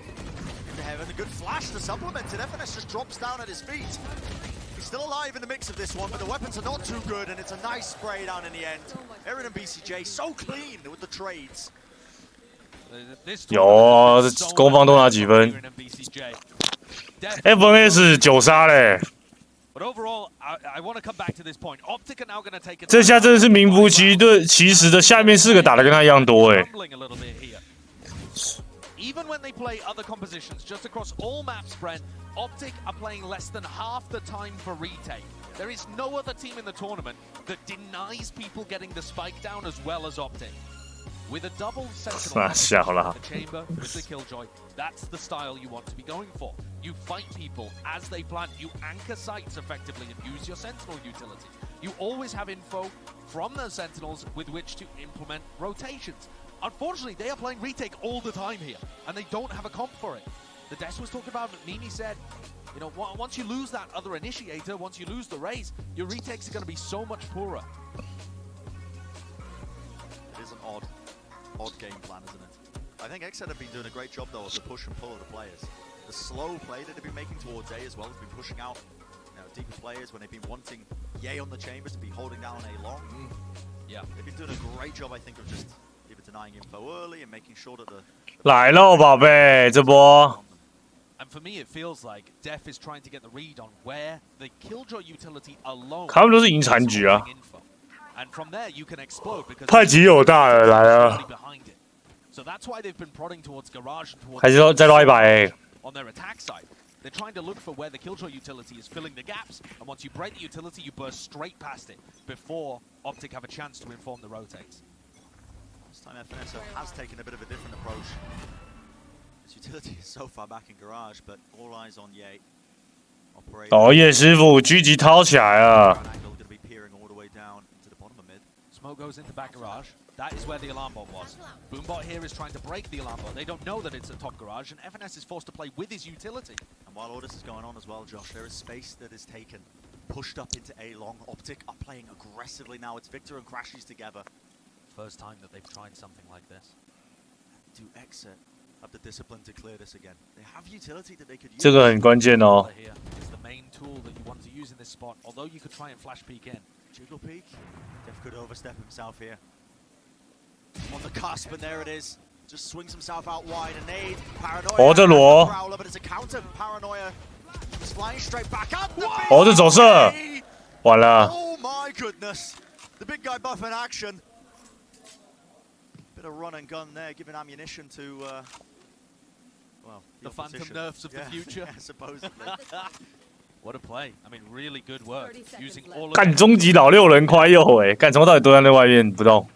Into Heaven, a good flash to supplement it. FNS just drops down at his feet. He's still alive in the mix of this one, but the weapons are not too good, and it's a nice spray down in the end. Aaron and BCJ so clean with the trades. 有，这攻方都拿几分 ？FNS 9杀嘞！ But overall, I want to come back to this point. Optic are now going to take it. 这下真的是名副其实的，下面4个打的跟他一样多哎。 Even when they play other compositions, just across all maps, Brent, Optic are playing less than half the time for retake. There is no other team in the tournament that denies people getting the spike down as well as Optic. With a double sentinel in the chamber with the Killjoy, that's the style you want to be going for. You fight people as they plant, you anchor sites effectively and use your sentinel utility. You always have info from those sentinels with which to implement rotations. Unfortunately, they are playing retake all the time here, and they don't have a comp for it. The Des was talking about, Mimi said, you know, once you lose that other initiator, once you lose the raise, your retakes are going to be so much poorer. It is an odd game plan, isn't it? I think Exet have been doing a great job, though, of the push and pull of the players. The slow play that they've been making towards A as well has been pushing out, you know, deeper players when they've been wanting Yay on the chambers to be holding down A long. Yeah. They've been doing a great job, I think, of just either denying info early and making sure that the... 来喽，宝贝，这波。 And for me, it feels like Def is trying to get the read on where the Killjoy utility alone. 他们都是赢残局啊。 And from there, you can explode because 太极有大了，来了。 So that's why they've been prodding towards Garage and towards 还是说再捞100 on their attack side. They're trying to look for where the Killjoy utility is filling the gaps, and once you break the utility, you burst straight past it before Optic have a chance to inform the rotates. This time FNS has taken a bit of a different approach. His utility is so far back in Garage, but all eyes on Ye. 哦，叶师傅狙击掏起来了。 Smoke goes into back garage. That is where the alarm bot was. Boombot here is trying to break the alarm bot. They don't know that it's a top garage, and FNS is forced to play with his utility. And while all this is going on as well, Josh, there is space that is taken, pushed up into A long. Optic are playing aggressively now. It's Victor and Crashies together. First time that they've tried something like this. Do Exit have the discipline to clear this again? They have utility that they could use. 这个很关键哦。 Here is the main tool that you want to use in this spot. Although you could try and flash peek in. Jiggle peek. Def could overstep himself here. On the cusp, and there it is. Just swings himself out wide. A nade. Paranoia. 哦，这罗。 But it's a counter. Paranoia. Just flying straight back up. 哦，这走射。完了。 Oh my goodness. The big guy buff in action. Bit of run and gun there, giving ammunition to, well, the phantom nerfs of the future. Yeah, supposedly. What a play. I mean, really good work. Using all of 干终极老6人快右哎，干什么到底都在那外面不动。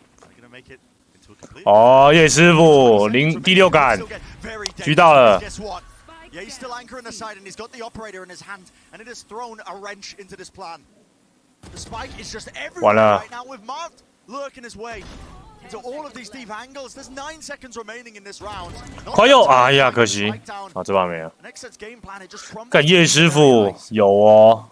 哦，叶师傅第6杆，狙到了。 Yeah, he's still anchoring the side, and he's got the operator in his hand, and it has thrown a wrench into this plan. The spike is just everywhere right now with Marked lurking his way into all of these deep angles. There's 9 seconds remaining in this round. 快右，哎呀，可惜，啊，这把没了。干叶师傅有哦。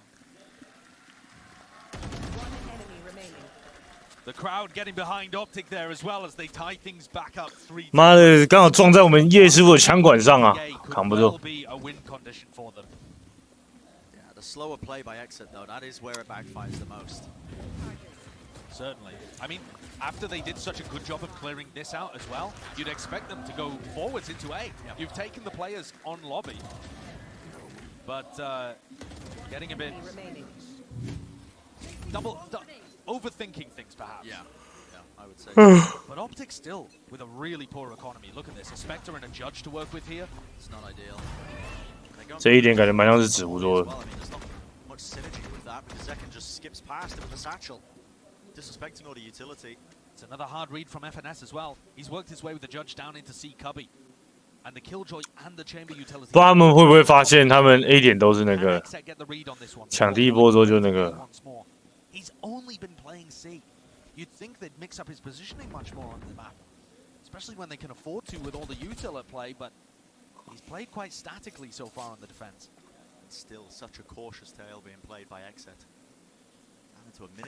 The crowd getting behind Optic there as well as they tie things back up 3. 妈的，刚好撞在我们叶师傅的枪管上啊，扛不住。 Yeah, the slower play by Exit though, that is where it backfires the most. Certainly. I mean, after they did such a good job of clearing this out as well, you'd expect them to go forwards into A. You've taken the players on lobby, but getting a bit overthinking things perhaps. Yeah, I would say. But Optic still with a really poor economy. Look at this, a Spectre and a Judge to work with here. It's not ideal. 这一点感觉蛮像是纸糊做的。 Much synergy with that because Zekken just skips past it with a satchel, disrespecting all the utility. It's another hard read from FNS as well. He's worked his way with the Judge down into C Cubby. And the Killjoy and the Chamber utility. 不知道他们会不会发现他们 A 点都是那个抢第一波之后就那个。 He's only been playing C. You'd think they'd mix up his positioning much more on the map, especially when they can afford to with all the util at play, but he's played quite statically so far on the defense. It's still such a cautious tale being played by Exit.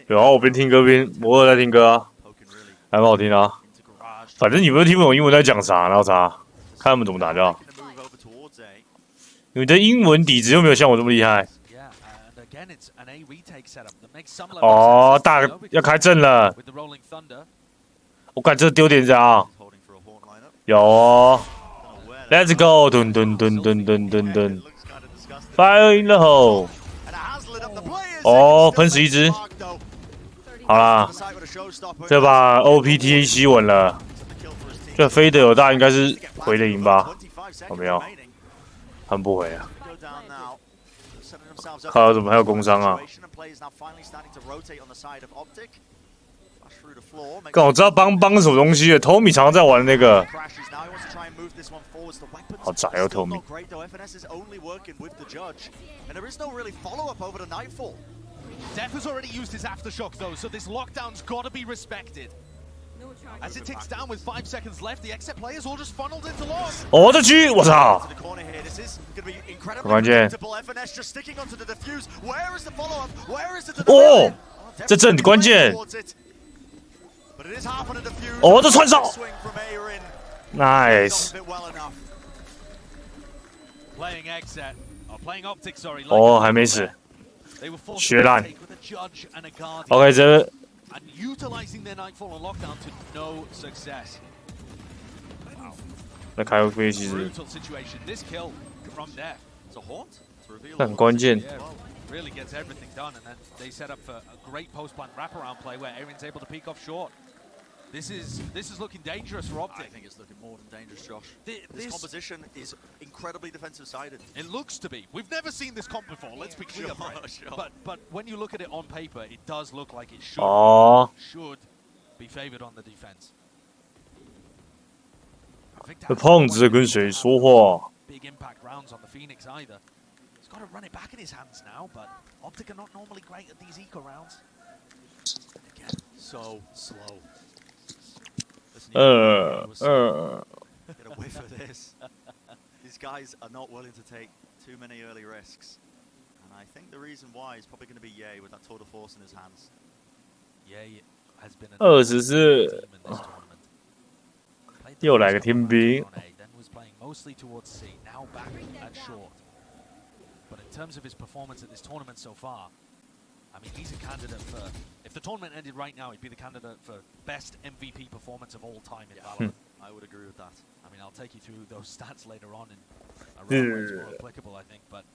有啊，我边听歌边我有在听歌啊，还蛮好听啊。反正你们都听不懂英文在讲啥，然后啥，看他们怎么打就好。你们的英文底子又没有像我这么厉害。 哦，大要开阵了！我感这丢点啥？有哦 ，Let's go！ 蹲蹲蹲蹲蹲蹲蹲 ，Fire in the hole！ 哦，喷死一只。好啦，这把 OPTA 吸稳了。这飞得有大，应该是回得赢吧？有没有？喷不回啊。靠，怎么还有工伤啊？干，我知道帮什么东西了。Tommy 常常在玩那个，好宅哦 ，Tommy。Def has already used his aftershock though, so this lockdown's gotta be respected. As it ticks down with 5 seconds left, the exit players all just funneled into loss. 哦，这狙，我操！关键。哦，这很关键。哦，这串烧 ，nice。哦，还没死。 血烂 ，OK， 这那开个飞其实很关键。 Really gets everything done, and then they set up for a great post-plant wraparound play where Aaron's able to peek off short. This is looking dangerous for Optic. I think it's looking more than dangerous, Josh. This composition is incredibly defensive-sided. It looks to be. We've never seen this comp before. Let's be clear. Sure. But when you look at it on paper, it does look like it should be favored on the defense. 这胖子在跟谁说话？ Big impact rounds on the Phoenix either. He's got to run it back in his hands now, but Optic are not normally great at these eco rounds. Again, so slow. Get a whiff of this. These guys are not willing to take too many early risks. And I think the reason why is probably going to be Ye with that tour de force in his hands. Ye has been 24，又来个天兵。 mostly towards C, now back at short. But in terms of his performance at this tournament so far, I mean, he's a candidate for... If the tournament ended right now, he'd be the candidate for best MVP performance of all time in Valorant. I would agree with that. I mean, I'll take you through those stats later on in a round where it's more applicable, I think. But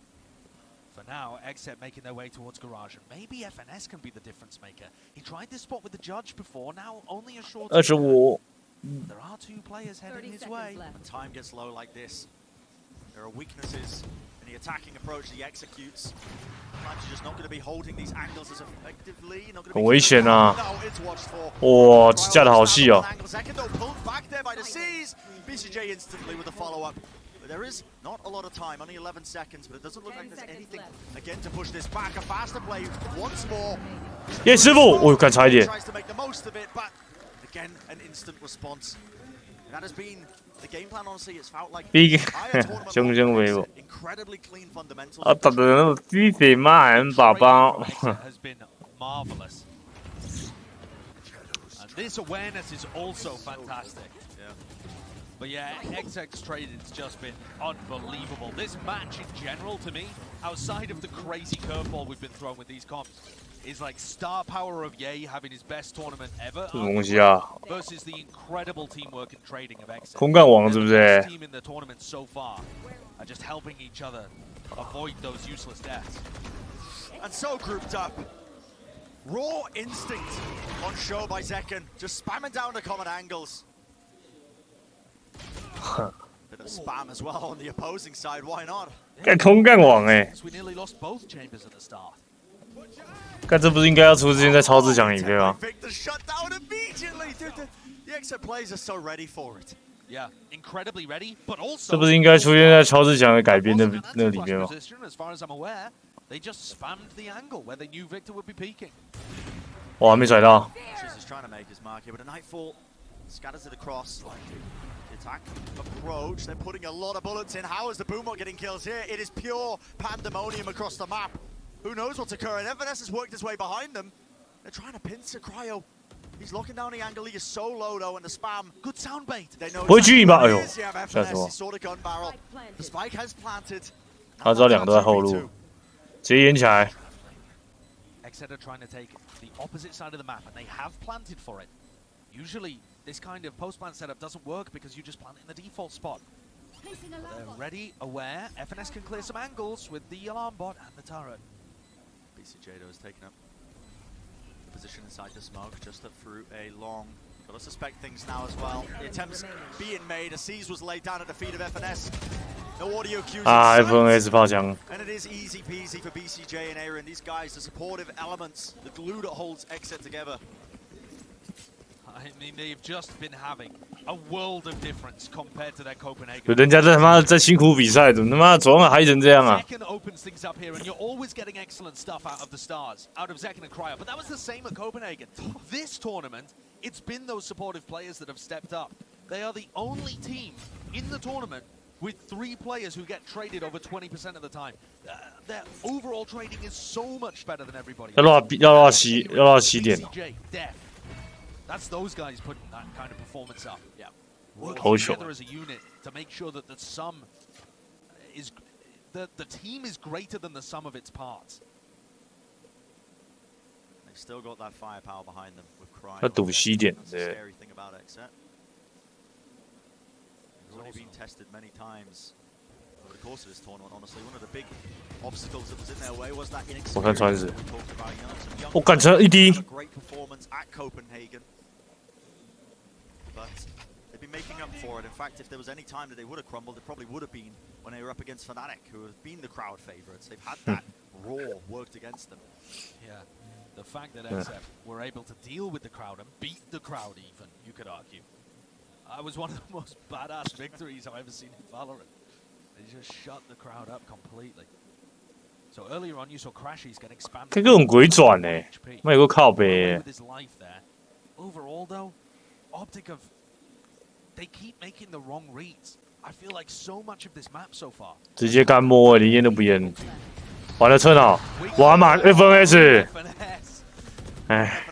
for now, Exet making their way towards Garage. And maybe FNS can be the difference maker. He tried this spot with the Judge before, now only a short... 25。 There are two players heading his way. When time gets low like this, there are weaknesses in the attacking approach that he executes. Sometimes you're just not going to be holding these angles as effectively. 很危险啊！哇，架得好细哦。 BCJ instantly with a follow-up. There is not a lot of time, only 11 seconds, but it doesn't look like there's anything again to push this back. A faster play once more. 耶，师傅，我敢差一点。 Tries to make the most of it, but again an instant response. That has been the game plan. Honestly, it's felt like 逼胸胸威武。啊，打的那么鸡贼慢，宝宝。 has been marvelous. And this awareness is also fantastic. Yeah. But yeah, XX Trading's just been unbelievable. This match in general, to me, outside of the crazy curveball we've been throwing with these comps, is like star power of Ye having his best tournament ever versus the incredible teamwork and trading of XX. 空干王是不是？ Team in the tournament so far are just helping each other avoid those useless deaths. And so grouped up. Raw instinct on show by Zekken, just spamming down the common angles. Bit of spam as well on the opposing side, why not? 干空干王哎！ We nearly lost both chambers at the start. 干这不是应该要出现在超自强里面吗？ Victor shut down immediately, dude. The exit players are so ready for it. Yeah, incredibly ready, but also 这不是应该出现在超自强的改编的那里面吗？ As far as I'm aware, they just spammed the angle where they knew Victor would be peeking. 我还没甩到。 Is trying to make his mark here, but a Nightfall scatters it across. The attack approach, they're putting a lot of bullets in. How is the Boomot getting kills here? It is pure pandemonium across the map. Who knows what's occurring? FNS has worked his way behind them. They're trying to pincer Cryo. He's locking down the angle. He is so low though, and the spam. Good sound bait. They know exactly what it is. Yeah, FNS, he saw the gun barrel. The spike has planted. 他知道两个都在后路，直接演起来。 Exet are trying to take the opposite side of the map, and they have planted for it. Usually, this kind of post-plant setup doesn't work because you just plant it in the default spot. But they're ready, aware. FNS can clear some angles with the alarm bot and the turret. BCJ has taken up the position inside the smoke, just up through a long. Got to suspect things now as well. The attempts being made. A Seize was laid down at the feet of FNS. 啊 ，FNS 炮枪。And it is easy peasy for BCJ and Aaron. These guys, the supportive elements, the glue that holds Exit together. I mean, they've just been having a world of difference compared to their Copenhagen. 人家在他妈在辛苦比赛，怎么他妈昨晚嗨成这样啊 Zekken opens things up here, and you're always getting excellent stuff out of the stars, out of Zekken and Cryo. But that was the same at Copenhagen. This tournament, it's been those supportive players that have stepped up. They are the only team in the tournament with 3 players who get traded over 20% of the time. Their overall trading is so much better than everybody. 要到西点。 That's those guys putting that kind of performance up. Yeah. Working together as a unit to make sure that the sum is the team is greater than the sum of its parts. They've still got that firepower behind them with Cryo. 要赌西点，对。 Scary thing about Exet. It's already been tested many times over the course of this tournament. Honestly, one of the big obstacles that was in their way was that inexperience. 我看川子 we talked about, you know, some young 我赶成一滴。 great performance at Copenhagen. But they've been making up for it. In fact, if there was any time that they would have crumbled, it probably would have been when they were up against Fnatic, who have been the crowd favorites. They've had that raw worked against them. Yeah. The fact that XF were able to deal with the crowd and beat the crowd even, you could argue. That was one of the most badass victories I've ever seen in Valorant. They just shut the crowd up completely. So earlier on you saw Crashies get expanded. 这个很鬼转呢，妈有个靠背。 With his life there. Overall though, Optic of they keep making the wrong reads. I feel like so much of this map so far. 直接干摸，连烟都不烟。完了，车脑，完满 FNS。哎，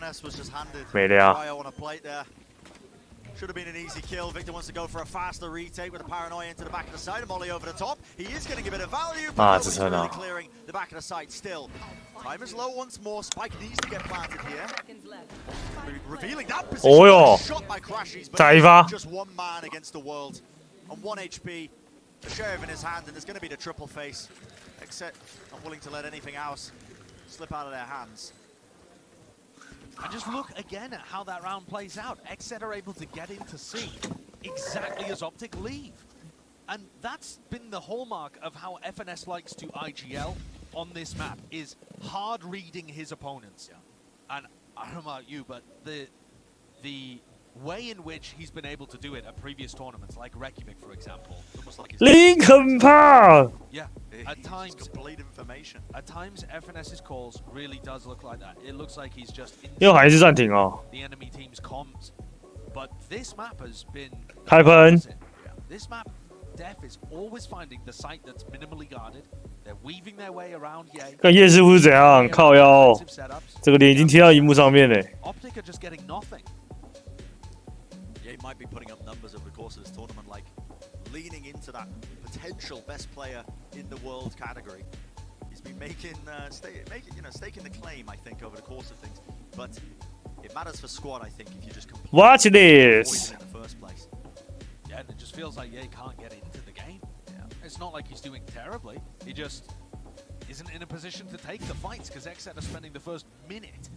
没了。 Should have been an easy kill. Victor wants to go for a faster retake with a paranoia into the back of the side. Molly over the top. He is going to give it a value, but nobody's really clearing the back of the site still. Time is low once more. Spike needs to get planted here. Revealing that position. Shot by Crashies, but just one man against the world. On 1 HP, the sheriff in his hand, and there's going to be the triple face. Except not willing to let anything else slip out of their hands. And just look again at how that round plays out. Exet are able to get into C exactly as Optic leave. And that's been the hallmark of how FNS likes to IGL on this map, is hard reading his opponents. And I don't know about you, but the way in which he's been able to do it at previous tournaments, like Reykjavik, for example. Almost like Lincoln Park! Yeah, at times, complete information. At times, FNS's calls really does look like that. It looks like he's just in 又还是暂停哦。 the enemy team's comms. But this map has been 开喷。 This map, Def is always finding the site that's minimally guarded. They're weaving their way around. 看叶师傅是怎样靠腰，这个脸已经贴到荧幕上面嘞。 Optic are just getting nothing. Yeah, he might be putting up numbers over the course of this tournament, like leaning into that potential best player in the world category. He's been making, staking the claim, I think, over the course of things. But it matters for squad, I think, if you just watch this in the first place. Yeah, and it just feels like Ye can't get into the game. Yeah. It's not like he's doing terribly. He just isn't in a position to take the fights because Exet are spending the first minute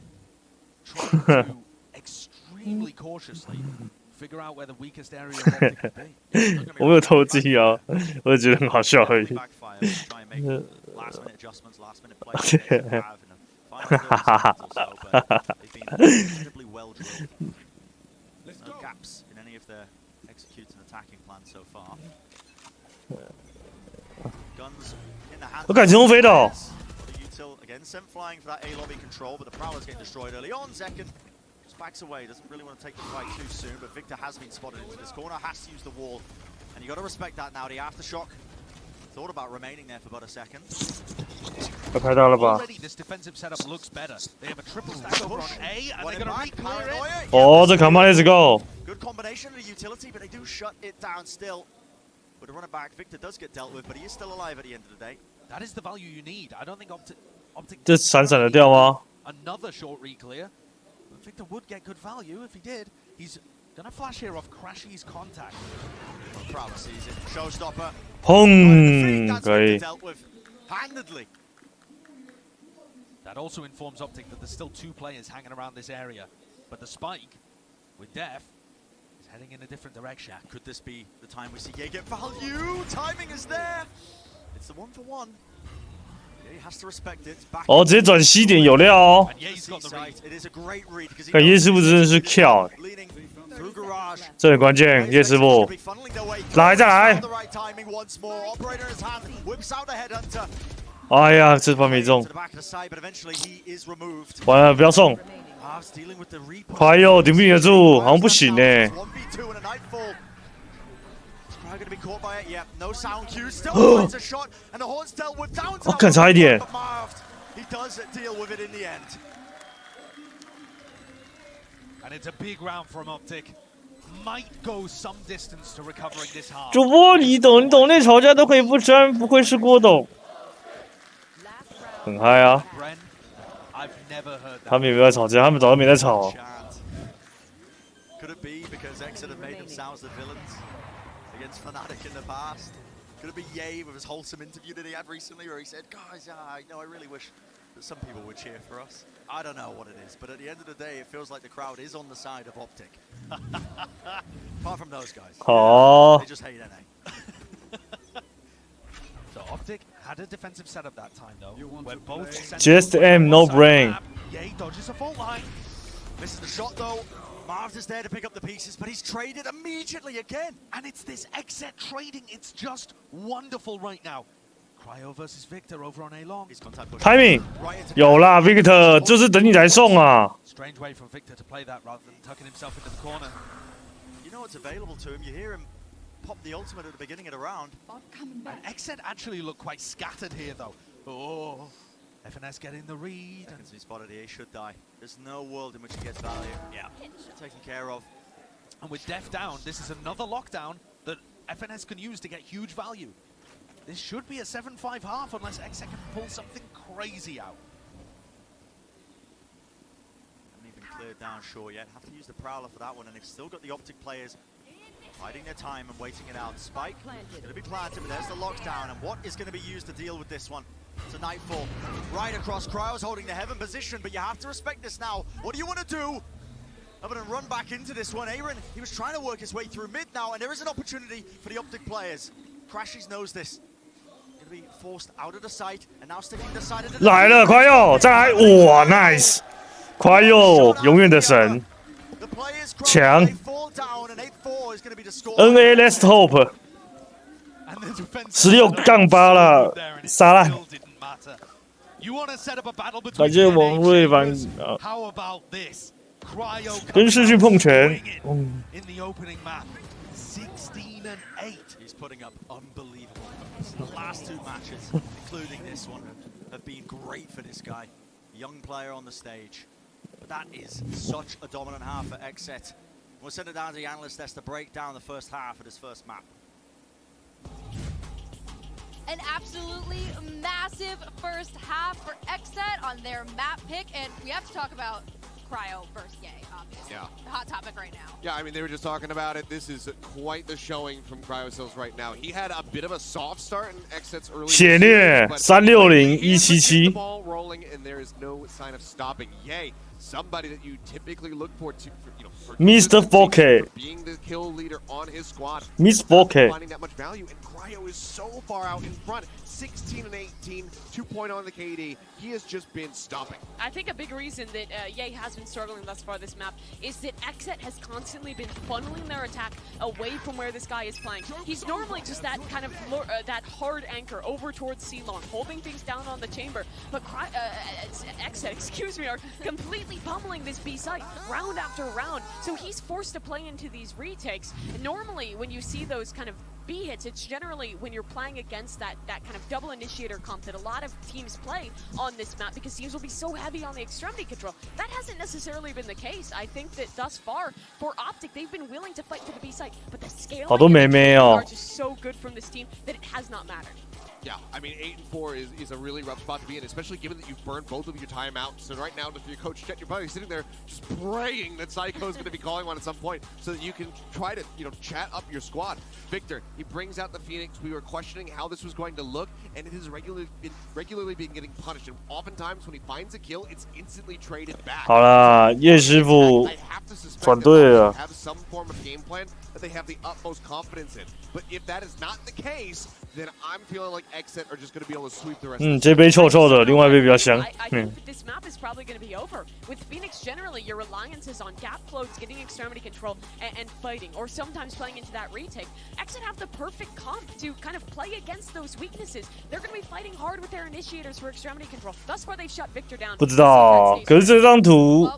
trying to extremely cautiously figure out where the weakest area of Optic could be. 我没有偷鸡啊，我只觉得很好笑而已。Last minute adjustments, last minute plays. 哈哈哈哈 incredibly well drilled. No gaps in any of their executing and attacking plans so far. Guns in the hands. 我感觉中飞的。 The util again sent flying for that A lobby control, but the Prowler's getting destroyed early on. Zekken just backs away, doesn't really want to take the fight too soon, but Victor has been spotted into this corner, has to use the wall, and you got to respect that now. The aftershock thought about remaining there for about a second. 拍到了吧？ Already this defensive setup looks better. They have a triple stack over on A, and they're going to re-clear it. 哦，这 come on，let's go。 Good combination of the utility, but they do shut it down still. With a run it back, Victor does get dealt with, but he is still alive at the end of the day. That is the value you need. I don't think Optic 这闪闪的掉吗？ Another short re-clear. But Victor would get good value if he did. He's going to flash here off Crashy's contact. Prowler sees it. Showstopper. 砰，可以。 Dealt with handedly. That also informs Optic that there's still 2 players hanging around this area. But the spike with Def is heading in a different direction. Could this be the time we see Ye get value? Timing is there. It's the 1-for-1. Ye has to respect it. 哦，直接转西点有料哦。看叶师傅真的是跳，这很关键，叶师傅，来再来。哎呀，这番没中，完了，不要送。快哟，顶不顶得住？好像不行呢。我看差一点。主播，你懂那吵架都可以不沾，不愧是郭董。很嗨啊！他们也没在吵架，他们早就没在吵。Could it be because Exit have made themselves the villains against Fnatic in the past? Could it be Ye with his wholesome interview that he had recently where he said, guys, I really wish that some people would cheer for us? I don't know what it is, but at the end of the day, it feels like the crowd is on the side of Optic. Apart from those guys. Oh. They just hate NA. So Optic had a defensive setup that time though. Where both just aim, no brain. Ye dodges a fault line. Misses the shot though. Marv's is there to pick up the pieces, but he's traded immediately again. And it's this exit trading. It's just wonderful right now. Cryo versus Victor over on A long. Timing 有啦 ，Victor 就是等你来送啊。Strange way for Victor to play that rather than tucking himself into the corner. You know what's available to him. You hear him pop the ultimate at the beginning of the round. And Exit actually look quite scattered here though. Oh. FNS getting the read. Seconds he spotted here, he should die. There's no world in which he gets value. Yeah, taken care of. And with Def down, this is another lockdown that FNS can use to get huge value. This should be a 7-5 half unless Exec can pull something crazy out. Haven't even cleared down shore yet. Have to use the Prowler for that one, and they've still got the Optic players biding their time and waiting it out. Spike going to be planted, but there's the lockdown, and what is going to be used to deal with this one? It's a Nightfall right across. Cryo's holding the heaven position, but you have to respect this now. What do you want to do? Other than run back into this one. Aaron, he was trying to work his way through mid now, and there is an opportunity for the Optic players. Crashies knows this. Going to be forced out of the site, and now sticking the side of the... 来了，快哟，再来，哇 ，nice， 快哟，永远的神，强 ，NA Let's Hope。16-8了，杀烂！感谢王瑞凡啊，跟世勋碰拳。He's putting up unbelievable numbers. The last two matches, including this one, have been great for this guy. Young player on the stage. But that is such a dominant half for Exet. We'll send it down to the analyst desk to break down the first half of this first map. An absolutely massive first half for Exet on their map pick, and we have to talk about Cryo versus Ye, obviously. Yeah. The hot topic right now. Yeah, I mean, they were just talking about it. This is quite the showing from Cryosills right now. He had a bit of a soft start in Exet's early. 血虐360-177。Ball rolling, and there is no sign of stopping. Ye, somebody that you typically look for to, for Mr. 4K. Being the kill leader on his squad. Miss 4K. Finding that much value, and Cryo is so far out in front. 16 and 18, 2-point on the KD. He has just been stopping. I think a big reason that Ye has been struggling thus far this map is that Exet has constantly been funneling their attack away from where this guy is playing. He's normally just that kind of that hard anchor over towards C-Long, holding things down on the chamber. But Exet, excuse me, are completely pummeling this B site round after round. So he's forced to play into these retakes. And normally, when you see those kind of B hits, it's generally when you're playing against that kind of double initiator comp that a lot of teams play on this map because teams will be so heavy on the extremity control. That hasn't necessarily been the case. I think that thus far for Optic, they've been willing to fight for the B site, but the scale are just so good from this team that it has not mattered. Yeah, I mean 8-4 is a really rough spot to be in, especially given that you've burned both of your timeouts. So right now, with your coach Chet, your buddy sitting there just praying that Psycho is going to be calling one at some point, so that you can try to chat up your squad. Victor, he brings out the Phoenix. We were questioning how this was going to look, and it has regularly been getting punished. And oftentimes when he finds a kill, it's instantly traded back. 好啦，叶师傅转队了。Have some form of game plan that they have the utmost confidence in. But if that is not the case, then I'm feeling like Exit are just going to be able to sweep the rest. 这杯臭臭的，另外一杯比较香。I think that this map is probably going to be over. With Phoenix, generally, your reliance is on gap floats, getting extremity control, and fighting, or sometimes playing into that retake. Exit have the perfect comp to kind of play against those weaknesses. They're going to be fighting hard with their initiators for extremity control. Thus far, they've shut Victor down. 不知道，可是这张图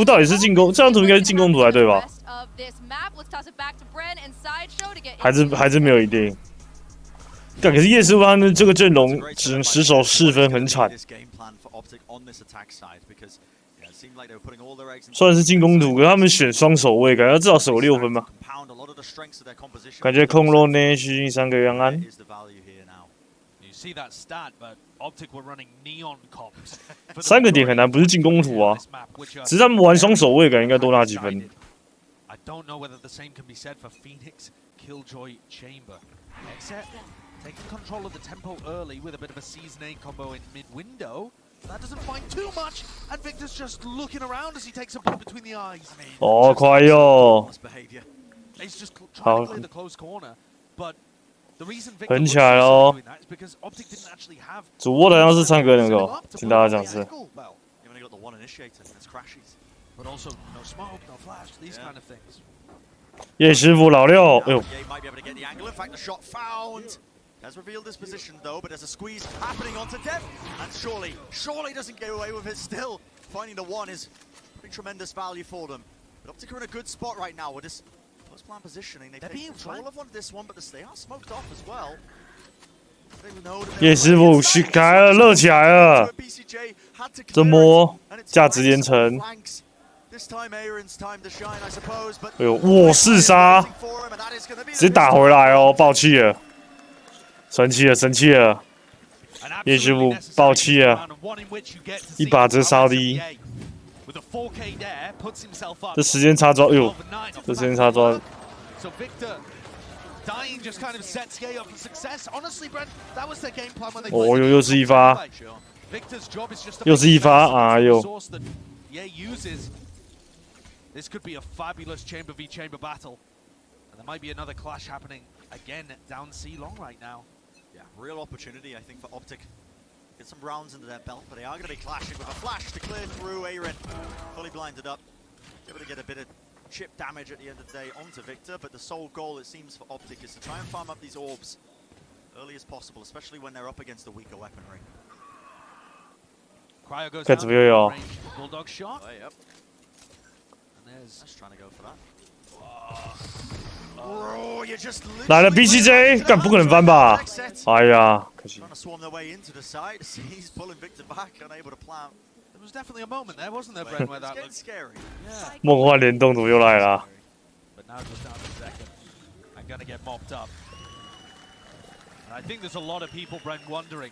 到底是进攻？这张图应该是进攻图才对吧？还是没有一定。但可是叶师傅他们这个阵容只能10手4分，很惨。虽然是进攻图，可是他们选双守卫，感觉至少守6分吧。感觉空落呢，虚惊3个原安。3个点很难，不是进攻图啊，只是他们玩双守卫，感觉应该多拿几分。I don't know whether the same can be said for Phoenix, Killjoy, Chamber. Except taking control of the tempo early with a bit of a Season 8 combo in mid-window. That doesn't find too much, and Victor's just looking around as he takes a bullet between the eyes. 哦，快哟！ He's just trying to clear the close corner, but the reason Victor 很起来喽！ doing that is because Optic didn't actually have 主播好像是唱歌那个，听大家讲是。 But also no smoke, no flash, these kind of things. 叶师傅老六，哎呦！ might be able to get the angle. In fact, the shot found. Has revealed his position though, but there's a squeeze happening onto Dev, and surely doesn't get away with it still. Finding the one is pretty tremendous value for them. But Optic are in a good spot right now with this post-plan positioning. They've taken control of this one, but they are smoked off as well. 叶师傅起来了，热起来了，这摸价值连城。 哎呦，哇！4杀，直接打回来哦，爆气了，生气了！叶师傅爆气了，一把直接杀低。这时间差抓，哎呦，这时间差抓。 哦呦，又是一发，哎呦！ This could be a fabulous chamber v chamber battle, and there might be another clash happening again down C long right now. Yeah, real opportunity I think for Optic. Get some rounds into their belt, but they are going to be clashing with a flash to clear through. Aaron fully blinded up, able to get a bit of chip damage at the end of the day onto Victor, but the sole goal it seems for Optic is to try and farm up these orbs early as possible, especially when they're up against the weaker weaponry. Cryo goes down, bulldog shot. Oh, yep. That's trying to go for that. Oh, you just 来了 BCJ， 干不可能翻吧？哎呀，可惜。 Trying to swarm their way into the side. He's pulling Victor back, unable to plant. There was definitely a moment there, wasn't there, Bren, where that looked scary. Yeah. 梦幻联动图又来了。 But now just down to second. I'm gonna get mopped up. And I think there's a lot of people, Bren, wondering.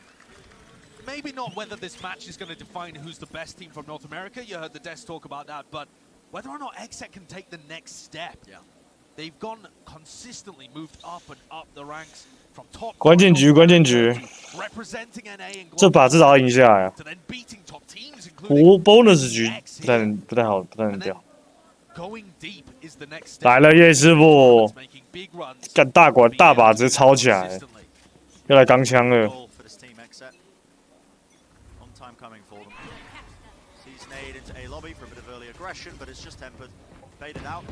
Maybe not whether this match is going to define who's the best team from North America. You heard the Des talk about that, but whether or not Exec can take the next step. Yeah. They've gone consistently moved up and up the ranks from top. 关键局，这把至少要赢下来啊！bonus 局不太好，不太能掉。来了，叶师傅，干大把直接抄起来，要来钢枪了。 But it's just tempered, faded out.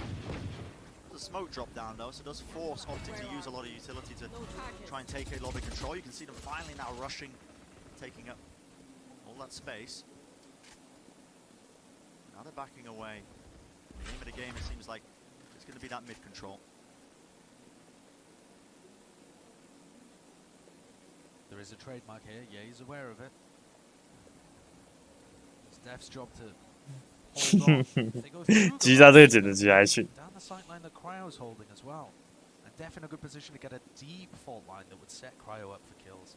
There's a smoke drop down though, so it does force Optic to use a lot of utility to try and take a lobby control. You can see them finally now rushing, taking up all that space. Now they're backing away. The aim of the game, it seems like it's going to be that mid control. There is a trademark here. Yeah, he's aware of it. It's Def's job to. 击杀这个简直极还行。Def in a good position to get a deep fault line that would set Cryo up for kills.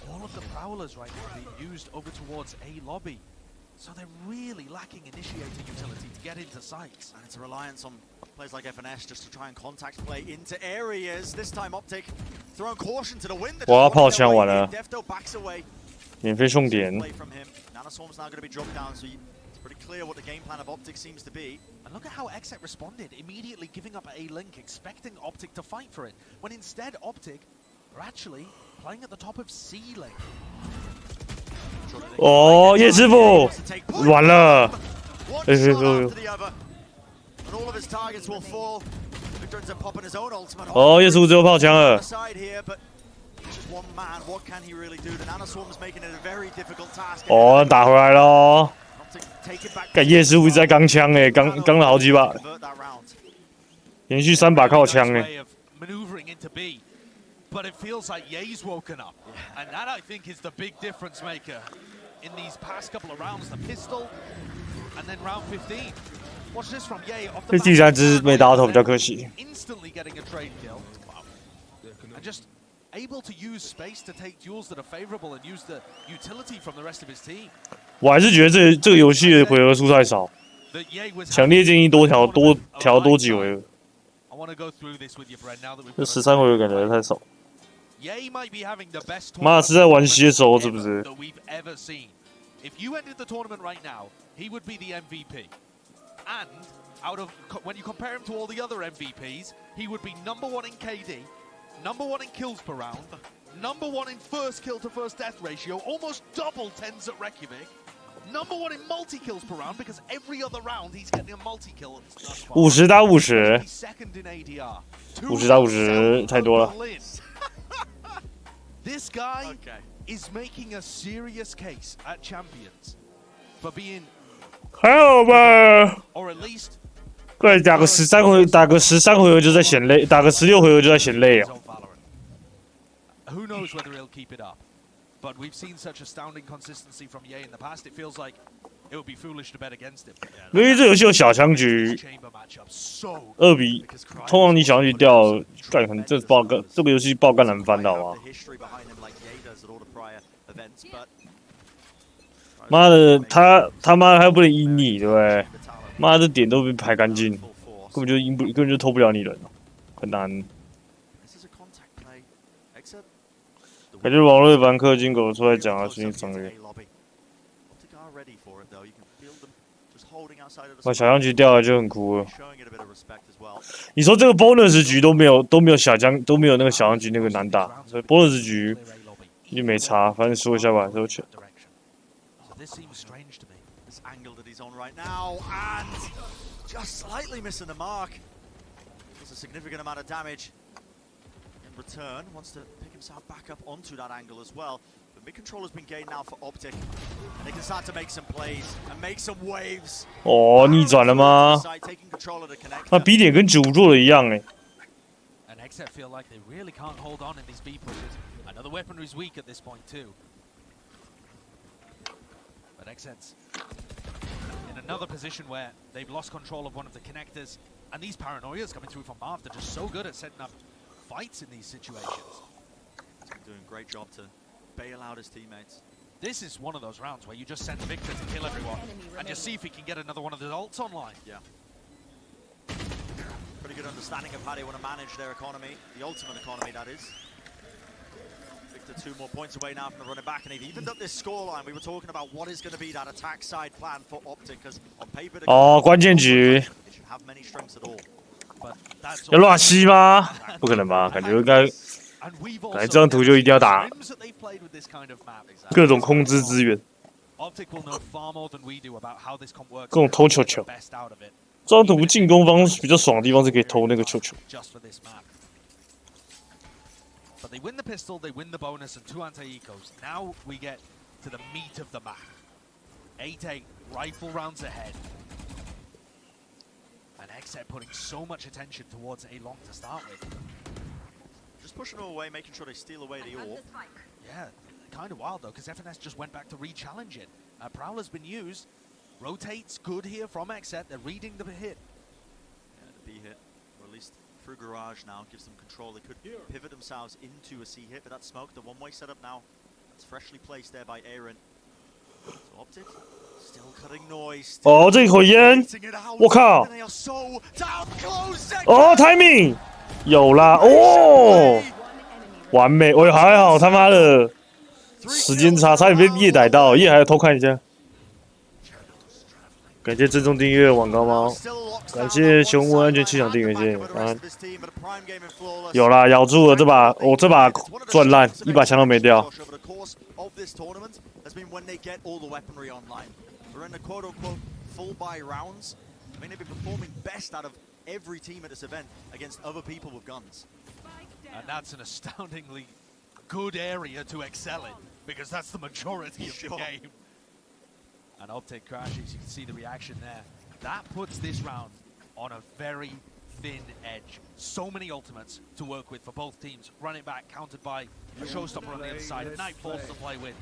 All of the Prowlers right now being used over towards A lobby. So they're really lacking initiator utility to get into sites. And it's a reliance on players like FNS just to try and contact play into areas. This time Optic throwing caution to the wind. 哇，炮枪完了， Defto backs away. 免费送点。 Play from him. Nanoswarm's now going to be dropped down, so it's pretty clear what the game plan of Optic seems to be. And look at how Exet responded, immediately giving up A link, expecting Optic to fight for it, when instead Optic are actually playing at the top of C lane. 哦，叶师傅，完了！哎，哦，叶师傅最后炮枪了。哦，打回来了。干叶师傅一直在钢枪哎，钢了好几把，连续3把靠枪哎。 But it feels like Ye's woken up, and that I think is the big difference maker in these past couple of rounds. The pistol, and then round 15. Watch this from Ye off the 这第3支没打到头比较可惜。 Instantly getting a trade kill, and just able to use space to take duels that are favorable and use the utility from the rest of his team. 我还是觉得这个游戏的回合数太少，强烈建议多调几回合。 这13回合感觉太少。 妈是在玩携手是不是？ If you ended the tournament right now, he would be the MVP. And out of when you compare him to all the other MVPs, he would be #1 in KD, #1 in kills per round, #1 in first kill to first death ratio, almost double 10s at Reykjavik. #1 in multi kills per round because every other round he's getting a multi kill. 50打50，50打50太多了。 This guy is making a serious case at Champions for being 还好吧。 or at least 过来打个13回，打个13回合就在显累，打个16回合就在显累啊。 Who knows whether he'll keep it up? But we've seen such astounding consistency from Ye in the past. It feels like it would be foolish to bet against him. 因为这游戏有小枪局，2比，通常你小枪局掉，干很这爆干，这个游戏爆干难翻的好吗？妈的，他妈的还不能阴你，对不对？妈的点都被排干净，根本就偷不了你人，很难。 感觉网络的凡氪金狗出来讲啊，最近伤人。把小枪局掉了就很酷了。你说这个 bonus 局都没有小枪，都没有那个小枪局那个难打，所以 bonus 局就没差，反正说一下吧，收钱。 Return wants to pick himself back up onto that angle as well. The mid control has been gained now for Optic, and they can start to make some plays and make some waves. 哦，逆转了吗？那 B 点跟主做的一样哎。 And Exet feel like they really can't hold on in these B pushes. Another weaponry is weak at this point too. But Exet's in another position where they've lost control of one of the connectors, and these paranoias coming through from Marv, they're just so good at setting up fights in these situations. He's been doing a great job to bail out his teammates. This is one of those rounds where you just send Victor to kill everyone and just see if he can get another one of the ults online. Yeah. Pretty good understanding of how they want to manage their economy, the ultimate economy that is. Victor 2 more points away now from the running back, and they've evened up this scoreline. We were talking about what is going to be that attack side plan for Optic, because on paper哦，关键局。 they should have many strengths at all. 要乱吸吗？不可能吧？感觉应该，感觉这张图就一定要打各种控制资源，各种偷球球。这张图进攻方比较爽的地方是可以偷那个球球。 But they win the pistol, they win the bonus, and 2 anti-ecos. Now we get to the meat of the map. 8-8, rifle rounds ahead. And Exet putting so much attention towards A-Long to start with. Just pushing them away, making sure they steal away the AWP. Yeah, kind of wild though, because FNS just went back to re-challenge it. Prowler's been used. Rotates good here from Exet. They're reading the hit. Yeah, the B hit, or at least through garage now gives them control. They could pivot themselves into a C hit, but that smoke, the one-way setup now, it's freshly placed there by Aaron. So Optic still cutting noise. 哦，这一口烟，我靠！哦 ，timing 有啦，哦，完美，哦，还好他妈的时间差，差点被叶逮到，叶还要偷看一下。感谢郑重订阅网高猫，感谢熊屋安全气场订阅，谢谢晚安。有啦，咬住了这把，我这把赚烂，一把枪都没掉。We're in the quote-unquote full buy rounds. I mean, they've been performing best out of every team at this event against other people with guns. And that's an astoundingly good area to excel in, because that's the majority of the game. And Optic crashes, you can see the reaction there. That puts this round on a very thin edge. So many ultimates to work with for both teams. Running back countered by a showstopper on the other side. Nightfall to play with.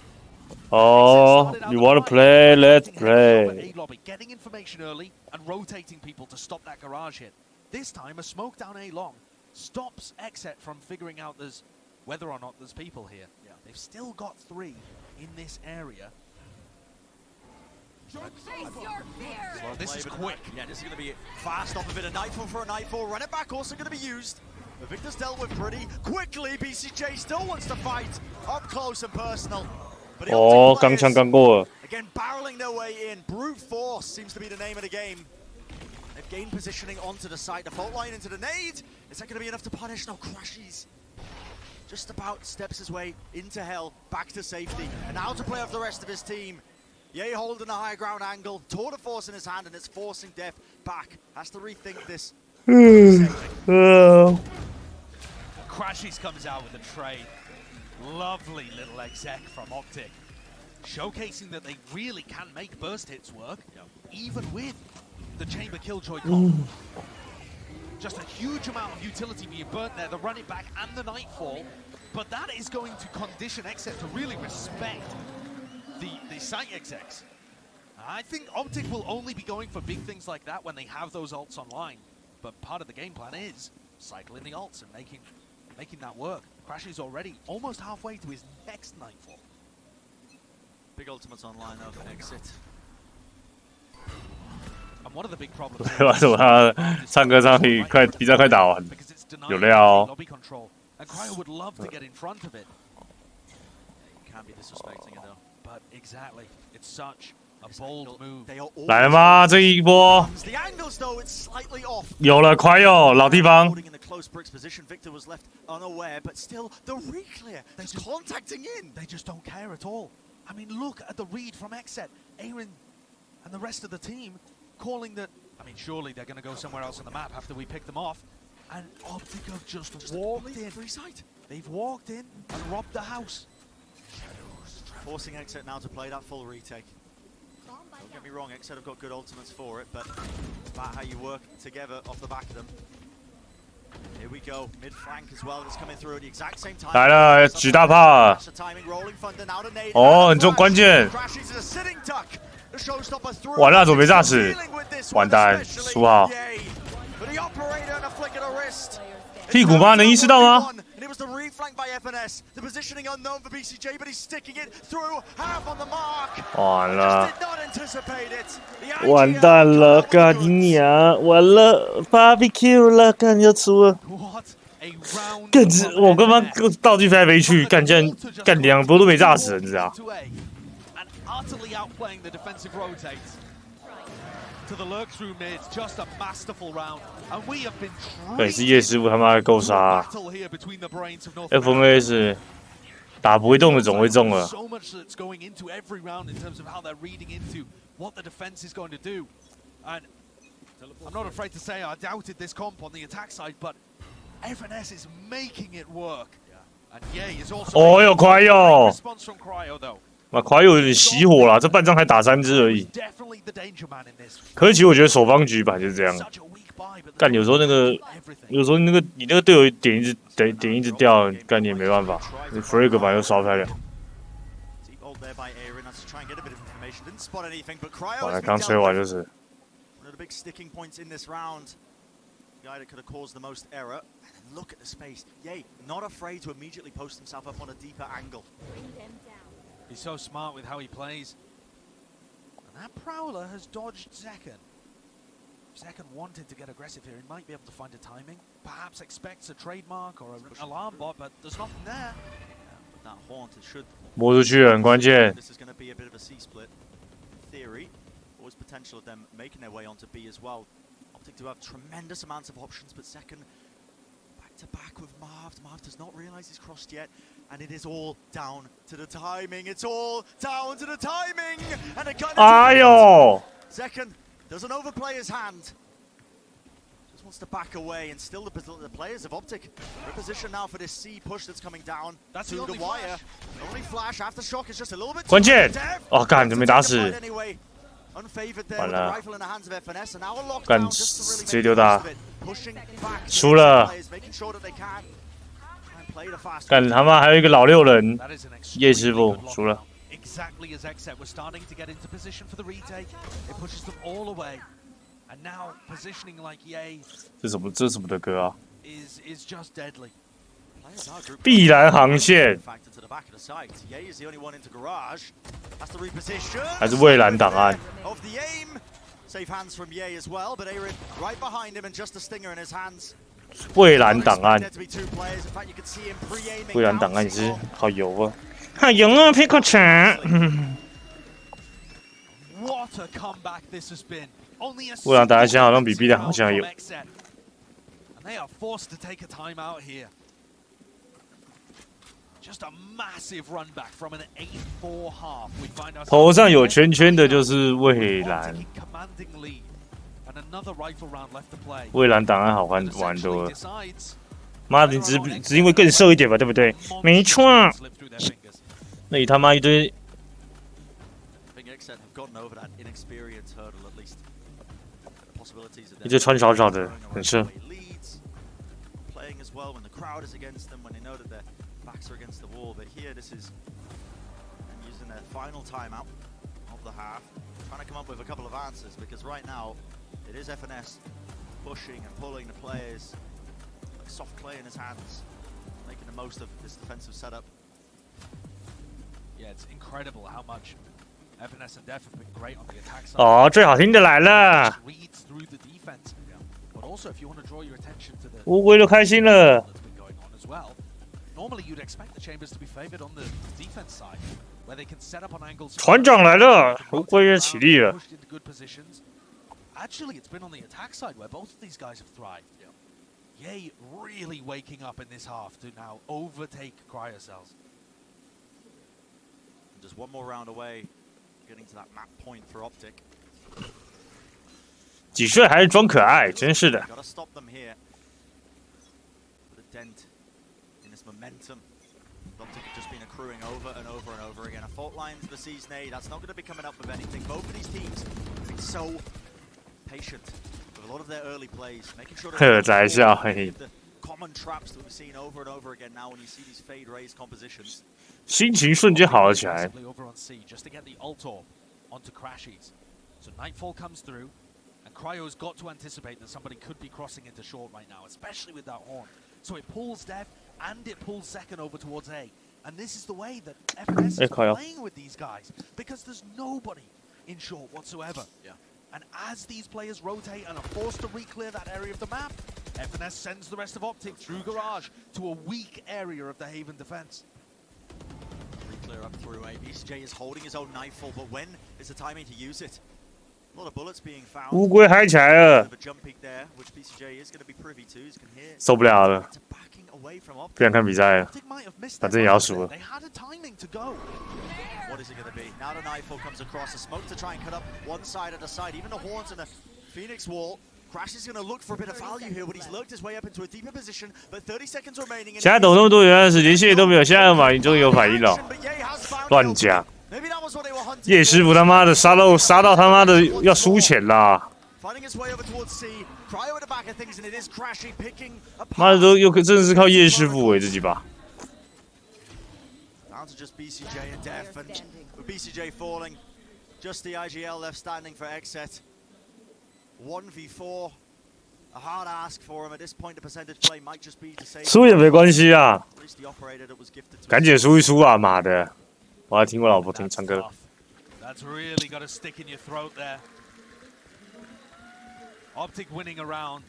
Oh, you want to play? Let's play. Getting information early and rotating people to stop that garage hit. This time, a smoke down A long stops Exet from figuring out whether or not there's people here. Yeah. They've still got 3 in this area. Well, this is quick. Yeah, this is going to be fast off a bit of Nightfall for a Nightfall. Run it back also going to be used. The Victor's dealt with pretty quickly. BCJ still wants to fight up close and personal. 哦，刚枪刚过了。Again, barreling their way in. Brute force seems to be the name of the game. They've gained positioning onto the site. The fault line into the nade. Is that going to be enough to punish? No, crashes. Just about steps his way into hell, back to safety. And now to play off the rest of his team. Ye holding a high ground angle. Tour de force in his hand, and it's forcing Def back. Has to rethink this. Crashes comes out with a trade. Lovely little exec from Optic, showcasing that they really can make burst hits work, even with the chamber killjoy comp. Just a huge amount of utility being burnt there, the run it back and the Nightfall, but that is going to condition Exec to really respect the site execs. I think Optic will only be going for big things like that when they have those ults online, but part of the game plan is cycling the ults and making that work. Crash is already almost halfway to his next Nightfall. Big ultimates online though for Exit. And one of the big problems 为什么他唱歌唱比比赛快打完？有料哦。 And Cryo would love to get in front of it. Can't be disrespecting it though. But exactly, it's such a bold move. 来了吗？这一波有了，快有老地方。 Close bricks position, Victor was left unaware, but still the reclear. They're contacting in. They just don't care at all. I mean, look at the read from Exet. Aaron and the rest of the team calling that. I mean, surely they're going to go somewhere else on the map after we pick them off. And Optic have just walked in. They've walked in and robbed the house. Forcing Exet now to play that full retake. Don't get me wrong, Exet have got good ultimates for it, but it's about how you work together off the back of them. Here we go, mid flank as well. That's coming through at the exact same time. 来了，举大炮。哦，很重关键。完了，准备炸死，完蛋，输好。屁股吗？能意识到吗？ It was the reflank by FNS. The positioning unknown for BCJ, but he's sticking it through half on the mark. 完了， Did not anticipate it. 完蛋了，干你娘！完了 ，barbecue 了，干要出了。干我刚刚道具飞来飞去，干这样干两波都没炸死，你知道？ To the lurk through mid, just a masterful round, and we have been 对，是叶师傅他妈的够杀 ，FMS 打不会动的总会中了。 So much that's going into every round in terms of how they're reading into what the defense is going to do, and I'm not afraid to say I doubted this comp on the attack side, but FNS is making it work, and Ye is also 哦哟，快哟！ response from Cryo though. 那快有点熄火了，这半张还打3只而已。可是其实我觉得首方局版就是这样，干有时候那个你那个队友点一直掉，干你也没办法，你 frag 版又烧不太了。完了，刚吹完就是。guy that could have caused the most error. And look at the space. Yay, not afraid to immediately post himself up on a deeper angle. He's so smart with how he plays. And that Prowler has dodged Zekken. If Zekken wanted to get aggressive here, he might be able to find a timing. Perhaps expects a trademark or an alarm bot, but there's nothing there. But that haunt, it should... 摸出去很关键。 This is going to be a bit of a C split. In theory, always potential of them making their way onto B as well. Optic do have tremendous amounts of options, but Zekken back to back with Marv. Marv does not realize he's crossed yet, and it is all down to the timing. It's all down to the timing, and it kind of. Zekken doesn't overplay his hand. Just wants to back away, and still the players of Optic are in position now for this C push that's coming down. That's to the wire. Only flash. Aftershock is just a little bit. 关键！哦，干，怎么没打死？ 完了，干，直接丢大，输了。干他妈还有一个老六人，叶师傅输了。 Exactly as Xset was starting to get into position for the retake, it pushes them all away, and now positioning like Ye 这什么的歌啊？ is just deadly. 必然航线，还是蔚蓝档案？ Safe hands from Ye as well, but Aaron right behind him and just a stinger in his hands. 蔚蓝档案，蔚蓝档案也是好油啊，好油啊，皮克茶。蔚蓝档案现在好像比 B 档好像有。 They are forced to take a timeout here. Just a massive run back from an 8-4 half. We find ourselves 头上有圈圈的就是蔚蓝。 蔚蓝档案好玩多了。妈的，你只因为更瘦一点吧，对不对？没错。那你他妈一堆。一堆穿少少的，很瘦。 well when the crowd is against them, when they know that their backs are against the wall. But here, this is them using their final timeout of the half, trying to come up with a couple of answers, because right now it is FNS pushing and pulling the players like soft clay in his hands, making the most of this defensive setup. Yeah, it's incredible how much FNS and Def have been great on the attack side. 哦，最好听的来了。 Also, if you want to draw your attention to the 乌龟都开心了。 Normally, you'd expect the Chambers to be favored on the defense side, where they can set up on angles. 船长来了，乌龟也起立了。 Actually, it's been on the attack side where both of these guys have thrived. Ye really waking up in this half to now overtake Cryocells. Just one more round away, getting to that map point for Optic. 几岁还是装可爱，真是的。 Gotta stop them here. Put a dent in this momentum. Optic have just been accruing over and over and over again. A fault line to the C's nade. That's not going to be coming up with anything. Both of these teams have been so patient with a lot of their early plays, making sure the common traps that we've seen over and over again now when you see these fade raise compositions. 心情瞬间好了起来。 Over on C just to get the ult orb onto Crashies. So Nightfall comes through. And Cryo's got to anticipate that somebody could be crossing into short right now, especially with that horn. So it pulls Def and it pulls Zekken over towards A. And this is the way that FNS is playing with these guys, because there's nobody in short whatsoever. Yeah. And as these players rotate and are forced to re-clear that area of the map, FNS sends the rest of Optic through Garage to a weak area of the Haven defense. Re-clear up through A. BCJ is holding his own Nightfall, but when is the timing to use it? A lot of bullets being found. 乌龟嗨起来了，受不了了，不想看比赛了，反正也要输了。What is it going to be? Now the Nightfall comes across, a smoke to try and cut up one side of the side. Even the horns and the Phoenix wall. Crash is going to look for a bit of value here, but he's lurked his way up into a deeper position. But 30 seconds remaining. 现在等那么多原来时间，谢谢都没有，现在反应终于有反应了，乱讲。 叶师傅他妈的杀到他妈的要输钱啦！妈的都又真的是靠叶师傅这几把。A hard ask for him at this point. The percentage play might just be to say. 输也没关系啊， At least the operator that was gifted to 赶紧输一输啊！妈的，我还听我老婆听唱歌。 That's really got a stick in your throat there. Optic winning a round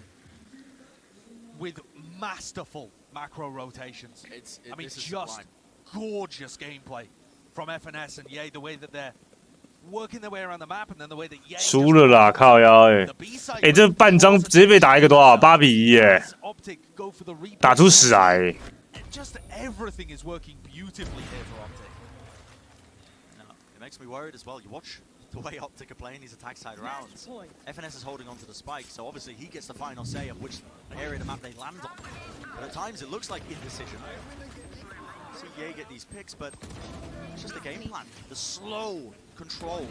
with masterful macro rotations. I mean, just gorgeous gameplay from FNS and Ye. The way that they're working their way around the map, and then the way that Ye 输了啦，靠腰哎！这半张直接被打一个多少？8-1耶！ 打出屎来！ Just everything is working beautifully here for Optic. It makes me worried as well. You watch the way Optic are playing these attack side rounds. FNS is holding on to the spike, so obviously he gets the final say of which area of the map they land on. But at times it looks like indecision. See Ye get these picks, but it's just the game plan. The slow control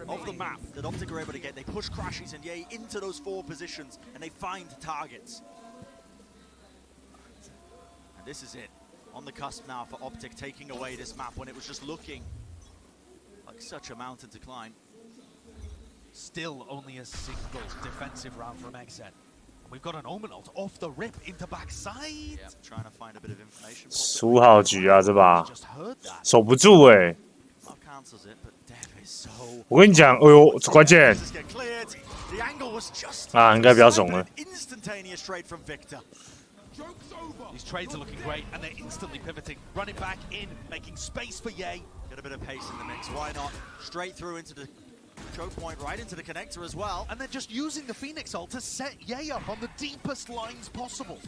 of the map that Optic are able to get. They push Crashies and Ye into those 4 positions, and they find targets. And this is it. On the cusp now for Optic, taking away this map when it was just looking like such a mountain to climb. Still only a single defensive round from Exet. We've got an Omen ult off the rip into backside. Yeah, trying to find a bit of information. 输好局啊，这把守不住哎！我跟你讲，哎呦，关键啊，应该不要怂了。 These trades are looking great, and they're instantly pivoting, running back in, making space for Ye. Get a bit of pace in the mix. Why not? Straight through into the choke point, right into the connector as well. And they're just using the Phoenix ult to set Ye up on the deepest lines possible.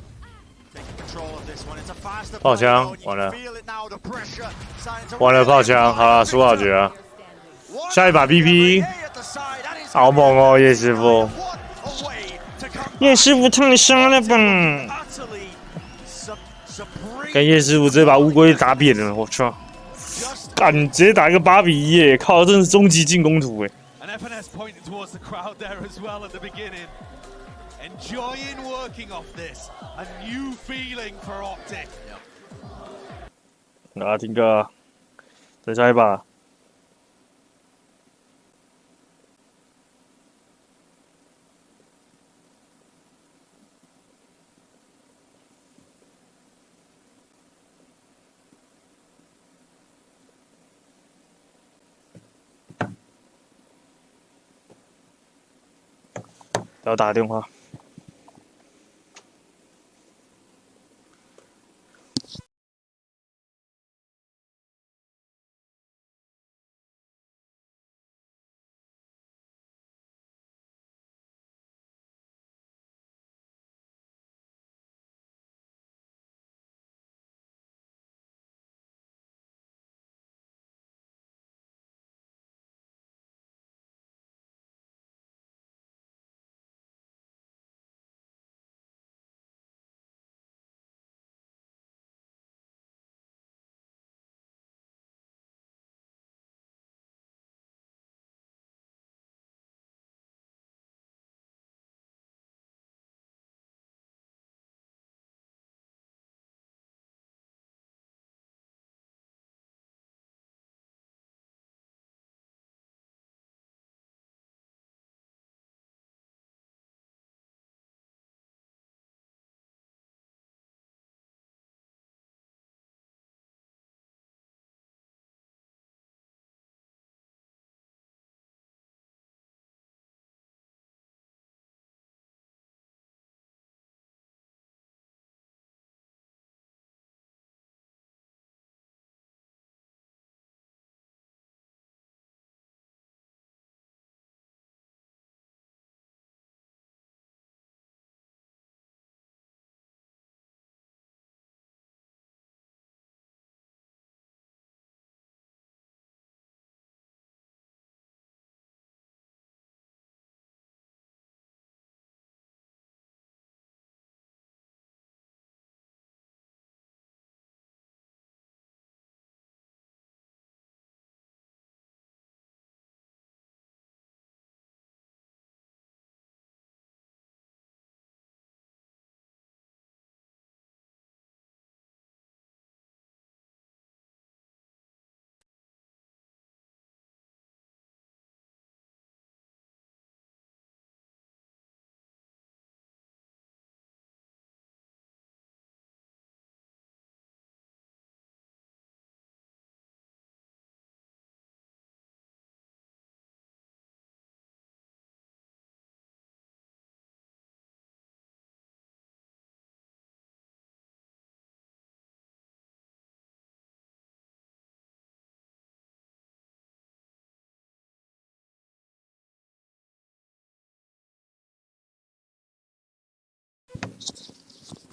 Taking control of this one. It's a faster 炮枪 play, 完了， feel it now, the pressure starting to 完了炮枪，好了，输好局啊！下一把 BP， 好猛哦，叶师傅！叶师傅太杀了吧！ 跟叶师傅这把乌龟打扁了，我操！干，直接打一个8-1耶！靠，真是终极进攻图哎！ And FNS pointing towards the crowd there as well at the beginning. Enjoying working off this. A new feeling for Optic. 那听歌，再下一把。给我打个电话。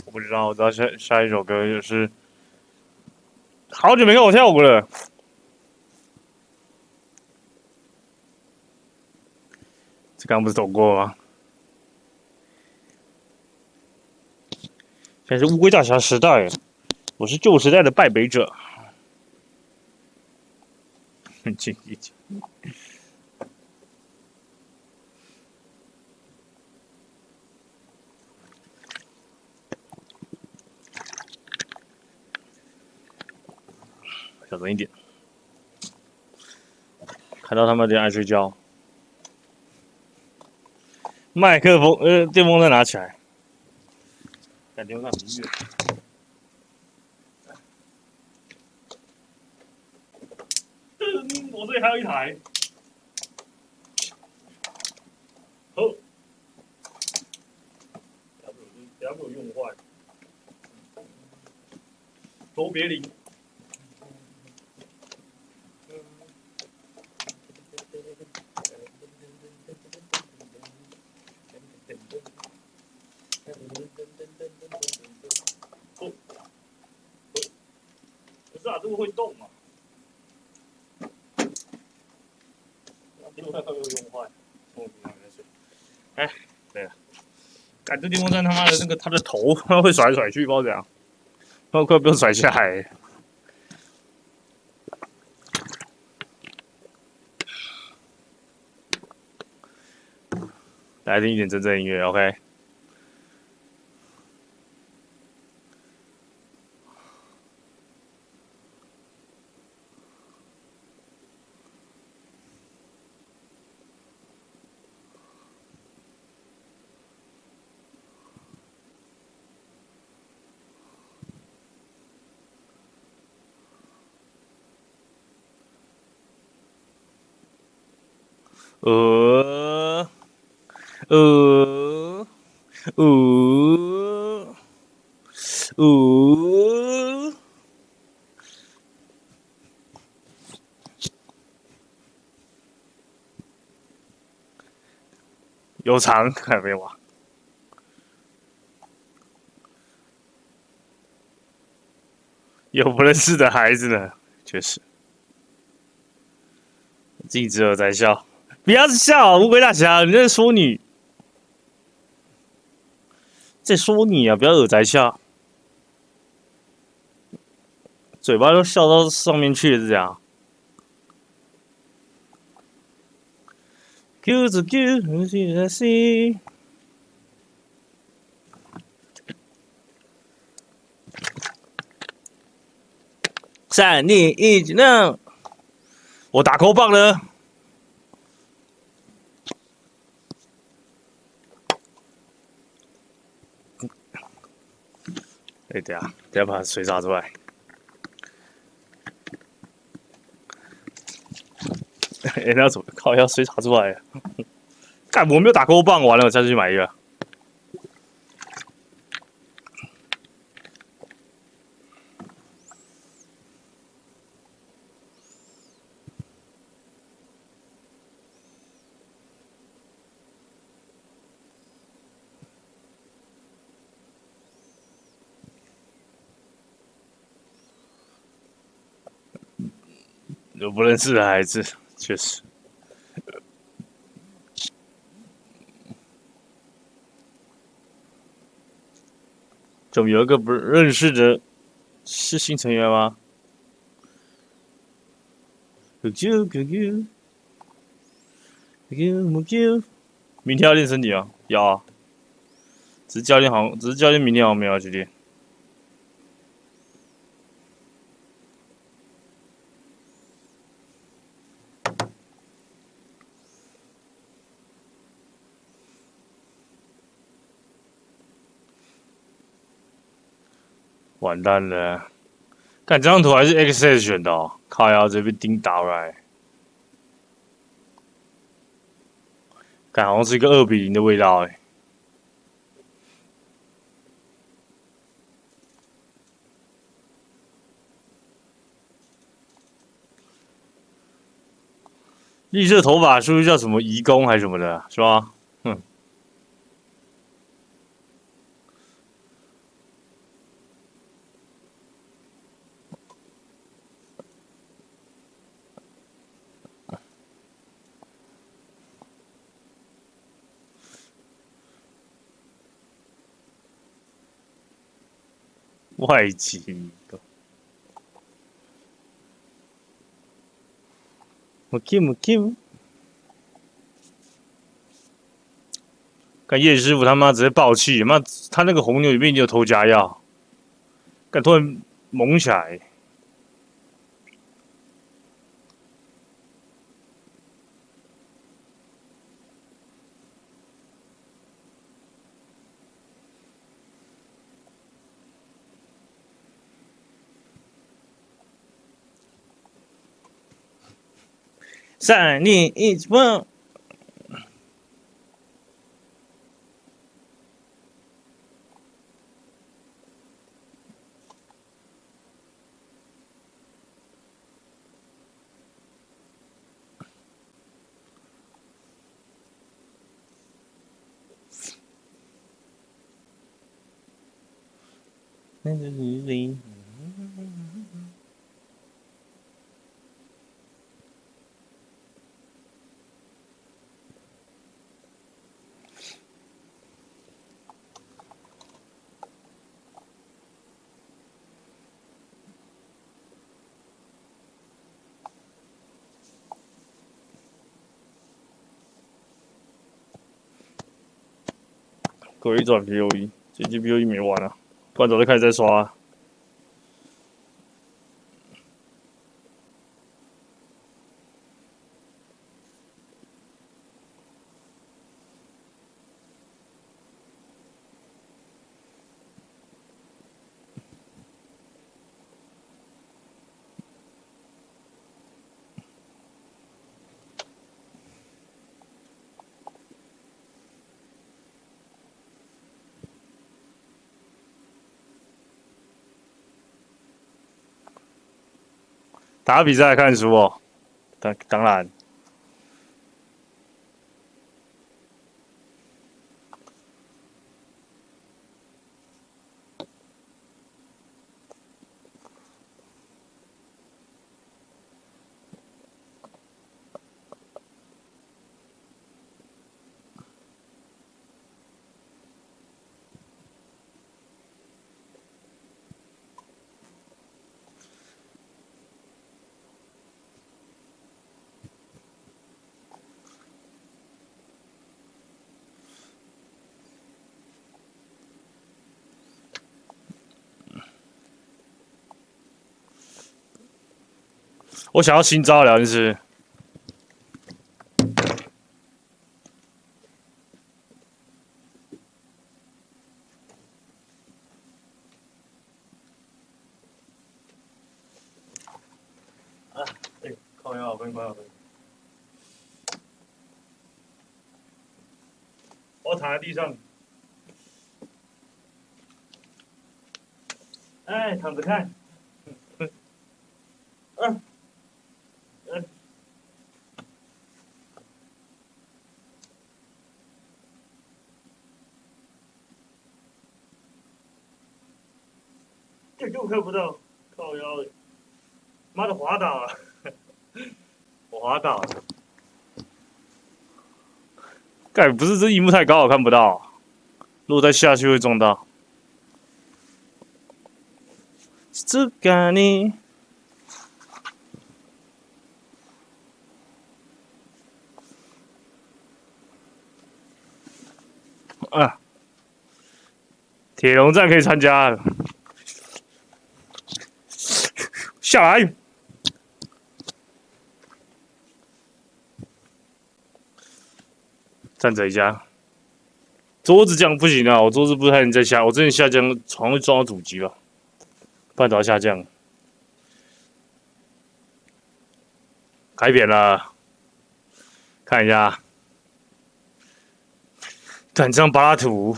我不知道，我知道下一首歌也是好久没看我跳舞了。这刚不是走过吗？现在是乌龟大侠时代，我是旧时代的败北者。静一静。小声一点，看到他们有点爱睡觉。麦克风，电风扇拿起来。看电风扇很远。我这里还有一台。好，不要给我用坏。卓别林。不是啊，这个会动嘛？电风扇快被我用坏，哎，对了，感这电风扇他妈的那个它的头会甩来甩去，不知道怎样，快被我甩下来。来听一点真正音乐 ，OK。有长看没有啊？有不认识的孩子呢，确实。自己只有在笑，不要笑，乌龟大侠，你在说你，在说你啊！不要耳在笑，嘴巴都笑到上面去了，是这样。Q 着 Q， 3、2、1，那我打扣棒了。等下把水洒出来。那怎么靠？要水洒出来了？干，我没有打扣棒，完了，我下次去买一个。有不认识的孩子，确实。怎么有一个不认识的，是新成员吗？QQ，明天要练身体啊？要啊。只是教练明天好像没有要去练。完蛋了！看这张图还是 XS 选的哦，靠腰这边钉打来，看好像是一个2-0的味道哎。绿色头发是不是叫什么移工还是什么的，是吧？外籍的。木 干叶师傅他妈直接爆气，妈他那个红牛里面已经有偷加药，干突然猛起来。3、2、1，蹦！那个雨里。可以转 POE， 这季 POE 没完啊，不然早就开始在刷啊。打比赛看书哦，当然。我想要新招聊就是，靠腰，快点！我躺在地上，哎，躺着看，这又看不到，靠腰的，妈的滑倒了，我滑倒了。干不是这荧幕太高，我看不到。如果再下去会撞到。这个你。啊！铁笼战可以参加，下来。站着一下，桌子这样不行啊！我桌子不太能再下，我之前下降好像会撞到主机吧，不然都要下降。开扁了，看一下，看这张巴拉图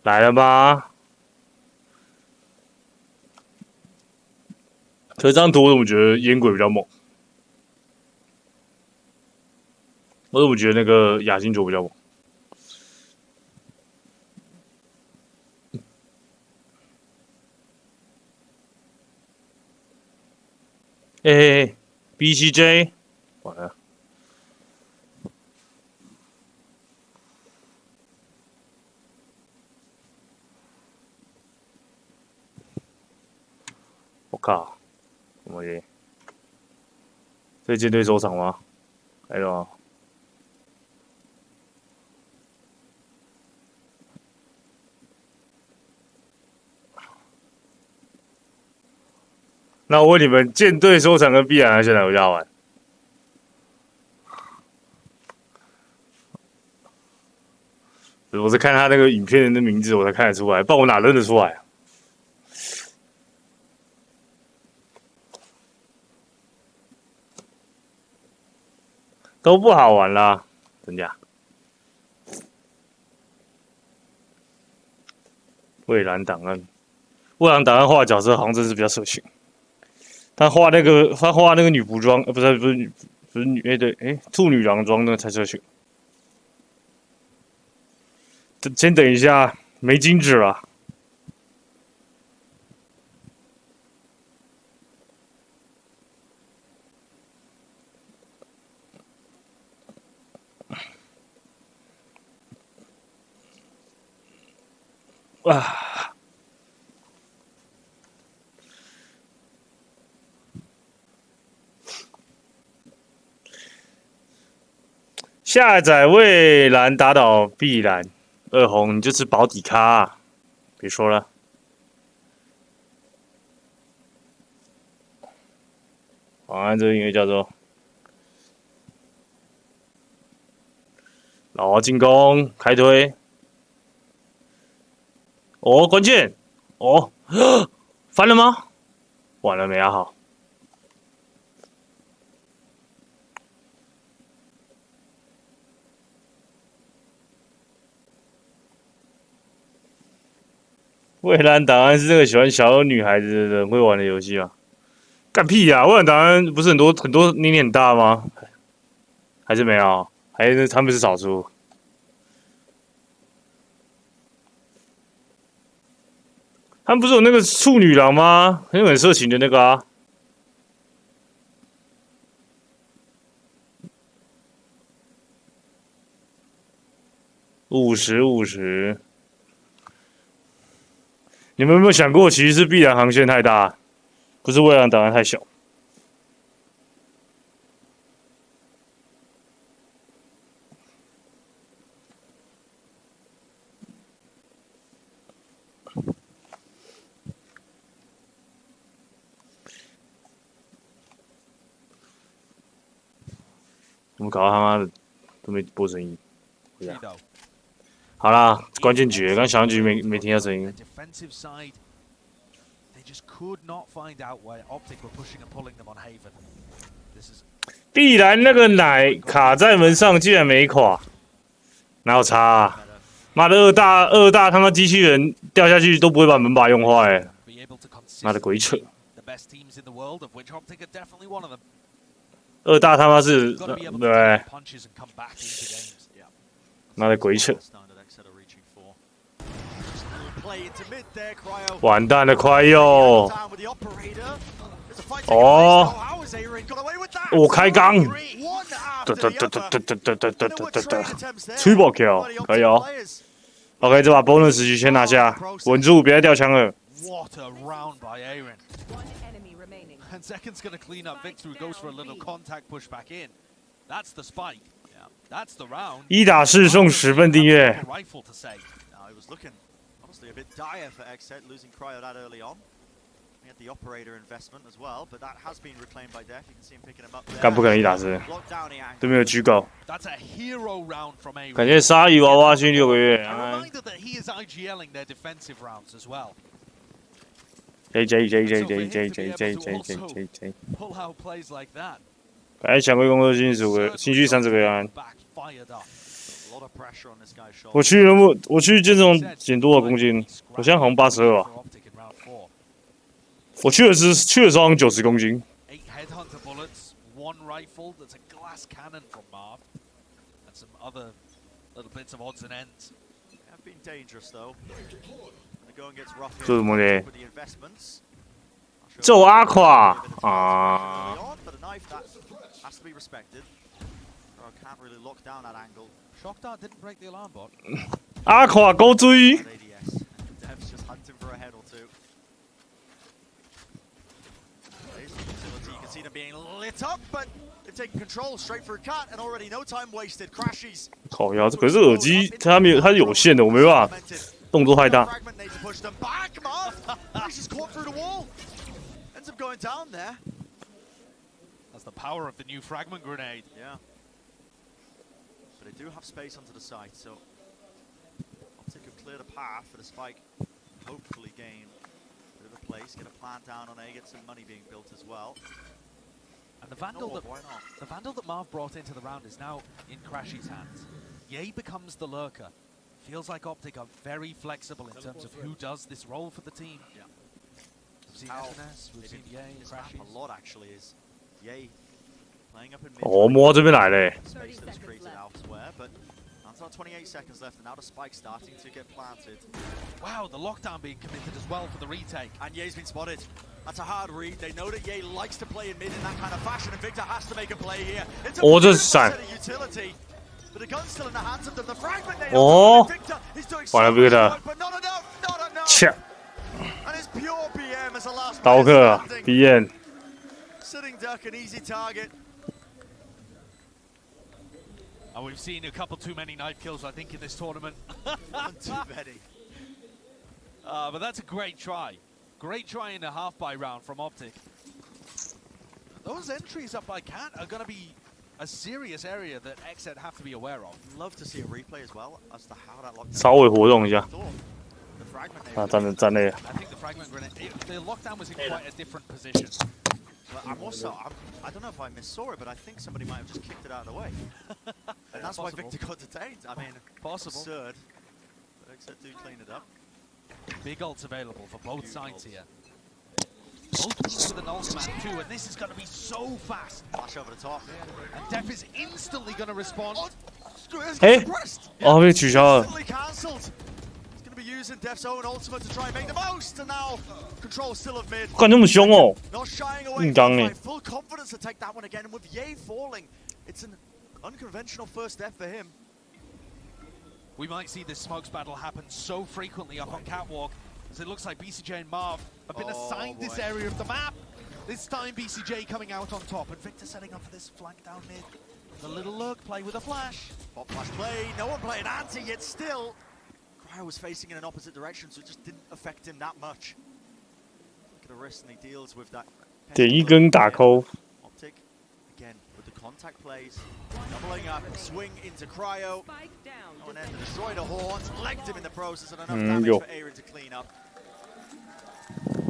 来了吗？可是这张图我怎么觉得烟鬼比较猛？我怎么觉得那个亚星球比较猛？哎 ，BCJ， 完了。靠！什么耶？这舰队收场吗？哎呦！那我问你们，舰队收场跟必然现在有比较好玩？我是看他那个影片的名字，我才看得出来，不然我哪认得出来啊？都不好玩啦，真假？蔚蓝档案，蔚蓝档案画的角色好像真是比较色情。他画那个女仆装，不是女，对，兔女郎装那个才色情。先等一下，没金纸了。啊！下载蔚蓝打倒碧蓝。二红，你就是保底咖、啊，别说了。晚安，这个音乐叫做“老王进攻，开推”。哦，关键哦，翻了吗？完了没啊？好。蔚蓝档案是这个喜欢小女孩子的人会玩的游戏吗？干屁呀、蔚蓝档案不是很多年龄很大吗？还是没有？还是他们是少数？他们不是有那个处女郎吗？很色情的那个啊。50。你们有没有想过，其实是必然航线太大，不是蔚蓝档案太小？怎么搞到他妈的都没播声音？好啦，关键局，刚小局没听到声音。必然那个奶卡在门上，竟然没垮，哪有差啊？妈的，二大他妈机器人掉下去都不会把门把用坏、欸，妈的鬼扯！二大他妈是对，妈的鬼扯！完蛋了，快哟！哦，我开缸！吹爆 kill， 可以哦。OK， 这把 bonus 局先拿下，稳住，别再掉枪了。And Zekin's going to clean up Vic through, goes for a little contact push back in. That's the spike. Yeah, that's the round. 一打4送10份订阅。Rifle to say. Now it was looking honestly a bit dire for Xset losing cryo that early on. He had the operator investment as well, but that has been reclaimed by Def. You can see him picking him up there. 干不可能一打4，都没有居高。That's a hero round from A. 感谢鲨鱼娃娃训6个月。A reminder that he is IGLing their defensive rounds as well. J。 感谢想归工作新区30个人。我去健身房减多少公斤？我现在好像82吧。我去的时候好像90公斤。这什么呢？揍阿垮啊！阿垮高追！ You can see them being lit up, but they've taken control straight for a cut, and already no time wasted. Crashes. 靠腰，可是耳机它没有，它是有线的，我没办法动作太大。Fragment needs to push them back. Marv, he's caught through the wall. Ends up going down there. That's the power of the new fragment grenade. Yeah. But they do have space onto the site, so Optic have cleared a path for the spike. Hopefully gain a bit of a place, get a plant down on A, get some money being built as well. And the Vandal that Marv brought into the round is now in Crashy's hands. Ye becomes the lurker. Feels like Optic are very flexible in terms of who does this role for the team. Yeah. We've seen FNS, we've seen Ye and Crashy. A lot actually is Ye playing up in mid. 哦，摸这边来嘞。 Space that's created elsewhere, but that's not 28 seconds left, and now the spike starting to get planted. Wow, the lockdown being committed as well for the retake. And Ye's been spotted. That's a hard read. They know that Ye likes to play in mid in that kind of fashion, and Victor has to make a play here. It's a utility, but the gun's still in the hands of them. The fragment they Victor is doing so much work, but not enough, not enough. And it's pure BM as the last刀客 BM。 Sitting duck, an easy target. And we've seen a couple too many knife kills, I think, in this tournament. One too many. But that's a great try. Great try in the half-buy round from Optic. Those entries up by Cat are going to be a serious area that XZ have to be aware of. Love to see a replay as well as to how that lockdown. 稍微活动一下。 啊，站内。 I think the fragment grenade, the lockdown was in quite a different position. But I don't know if I missaw it, but I think somebody might have just kicked it out of the way. And that's why Victor got detained. I mean, absurd. But except do clean it up. Big ults available for both sides here. Both teams with an ultimate too, and this is going to be so fast. Flash over the top. And Def is instantly going to respond. 哎，哦，被取消了。 Using Def's own ultimate to try and make the most, and now control still of mid. 干那么凶哦！ Not shying away 硬刚哎。 full confidence to take that one again, and with Ye falling, it's an unconventional first death for him. We might see this smokes battle happen so frequently up on Catwalk, as it looks like BCJ and Marv have been assigned this area of the map. This time BCJ coming out on top, and Victor setting up for this flank down mid. The little lurk play with a flash. Pop flash play, no one playing anti, yet still. Cryo was facing in an opposite direction, so it just didn't affect him that much. Look at the wrist, and he deals with that. 点一根打扣。 Optic, again, with the contact plays, doubling up, swing into Cryo. Oh, and then destroyed the horns, legged him in the process, and enough damage for Aaron to clean up.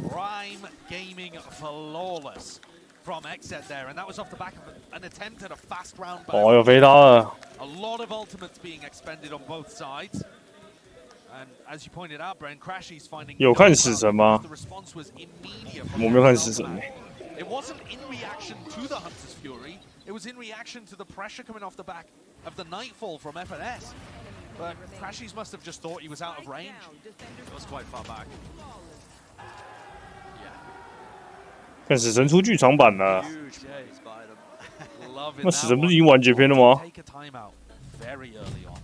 Prime gaming flawless from XZ there, and that was off the back of an attempt at a fast round. 哦，有飞刀了。 A lot of ultimates being expended on both sides. And as you pointed out, Brent, Crashy's finding 有看死神吗？ the response was immediate. 我没有看死神。 It wasn't in reaction to the Hunter's Fury. It was in reaction to the pressure coming off the back of the Nightfall from FNS. But Crashy's must have just thought he was out of range. It was quite far back. 看死神出剧场版了。 Love 那死神不是已经完结篇了吗？ Take a timeout very early on.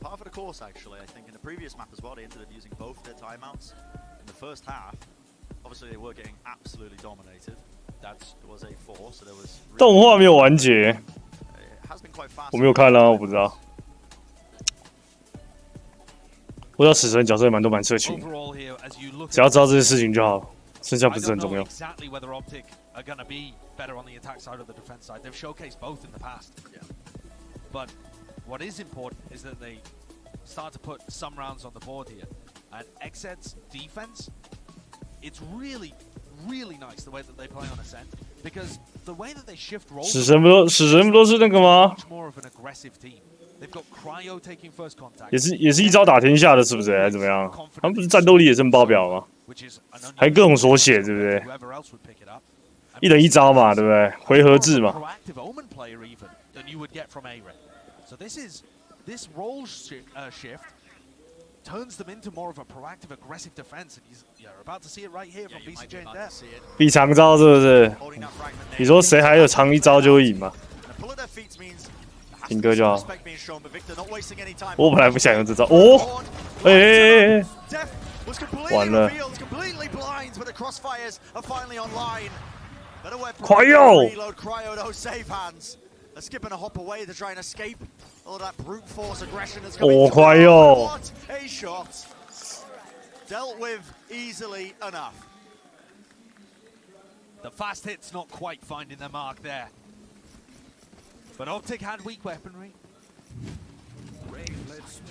Part of the course, actually. I think in the previous map as well, they ended up using both their timeouts in the first half. Obviously, they were getting absolutely dominated. There was a 4, so there was. 动画没有完结。 It has been quite fast. 我没有看啊，我不知道。我知道死神角色也蛮多蛮色情，只要知道这些事情就好，剩下不是很重要。 Exactly whether Optic are going to be better on the attack side or the defense side. They've showcased both in the past. Yeah. But what is important is that they start to put some rounds on the board here. And XZ's defense, it's really, really nice the way that they play on Ascent. Because the way that they shift roles... 死神不都是那个吗？ much more of an aggressive team. They've got Cryo taking first contact. 也是一招打天下的，是不是？还是怎么样？他们不是战斗力也是很爆表吗？还各种缩写，对不对？一人一招嘛，对不对？回合制嘛。 So this role shift turns them into more of a proactive, aggressive defense, and you're about to see it right here from BCJ and Death. 比长招是不是？你说谁还有长一招就会赢吗？听歌就好。我本来不想用这招，哦，哎。was completely revealed, completely blind, but the crossfires are finally online. Better weapon. Reload Cryo, those safe hands. They're skipping a hop away to try and escape. All of that brute force aggression is coming. What a shot. Dealt with easily enough. The fast hit's not quite finding their mark there. But Optic had weak weaponry.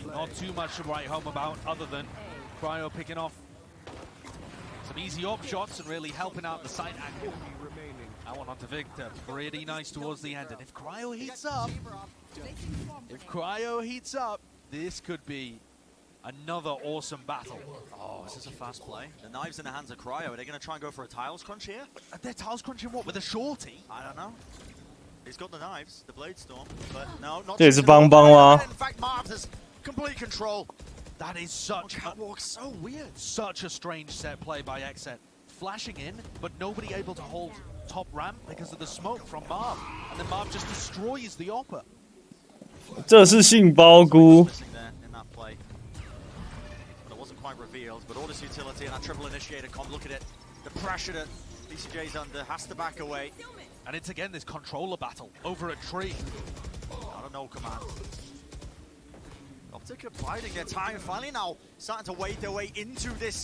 Not too much to write home about other than Cryo picking off some easy op shots and really helping out the side angle. That one onto Victor, pretty nice towards the end. And if Cryo heats up, this could be another awesome battle. Oh, this is a fast play. The knives in the hands of Cryo. Are they going to try and go for a tiles crunch here? They're tiles crunching what? With a shorty? I don't know. He's got the knives, the Blade Storm, but no, not. 这也是帮帮吗 In fact, Marv has complete control. That is such catwalk, so weird. Such a strange set play by Xset. Flashing in, but nobody able to hold top ramp because of the smoke from Marv. And then Marv just destroys the Oppa. 这是杏鲍菇。 In that play. But it wasn't quite revealed, but all this utility and that triple initiator comp, look at it. The pressure that BCJ's under has to back away. And it's again this controller battle over a tree. I don't know, command. Optic are biding their time, finally now starting to wade their way into this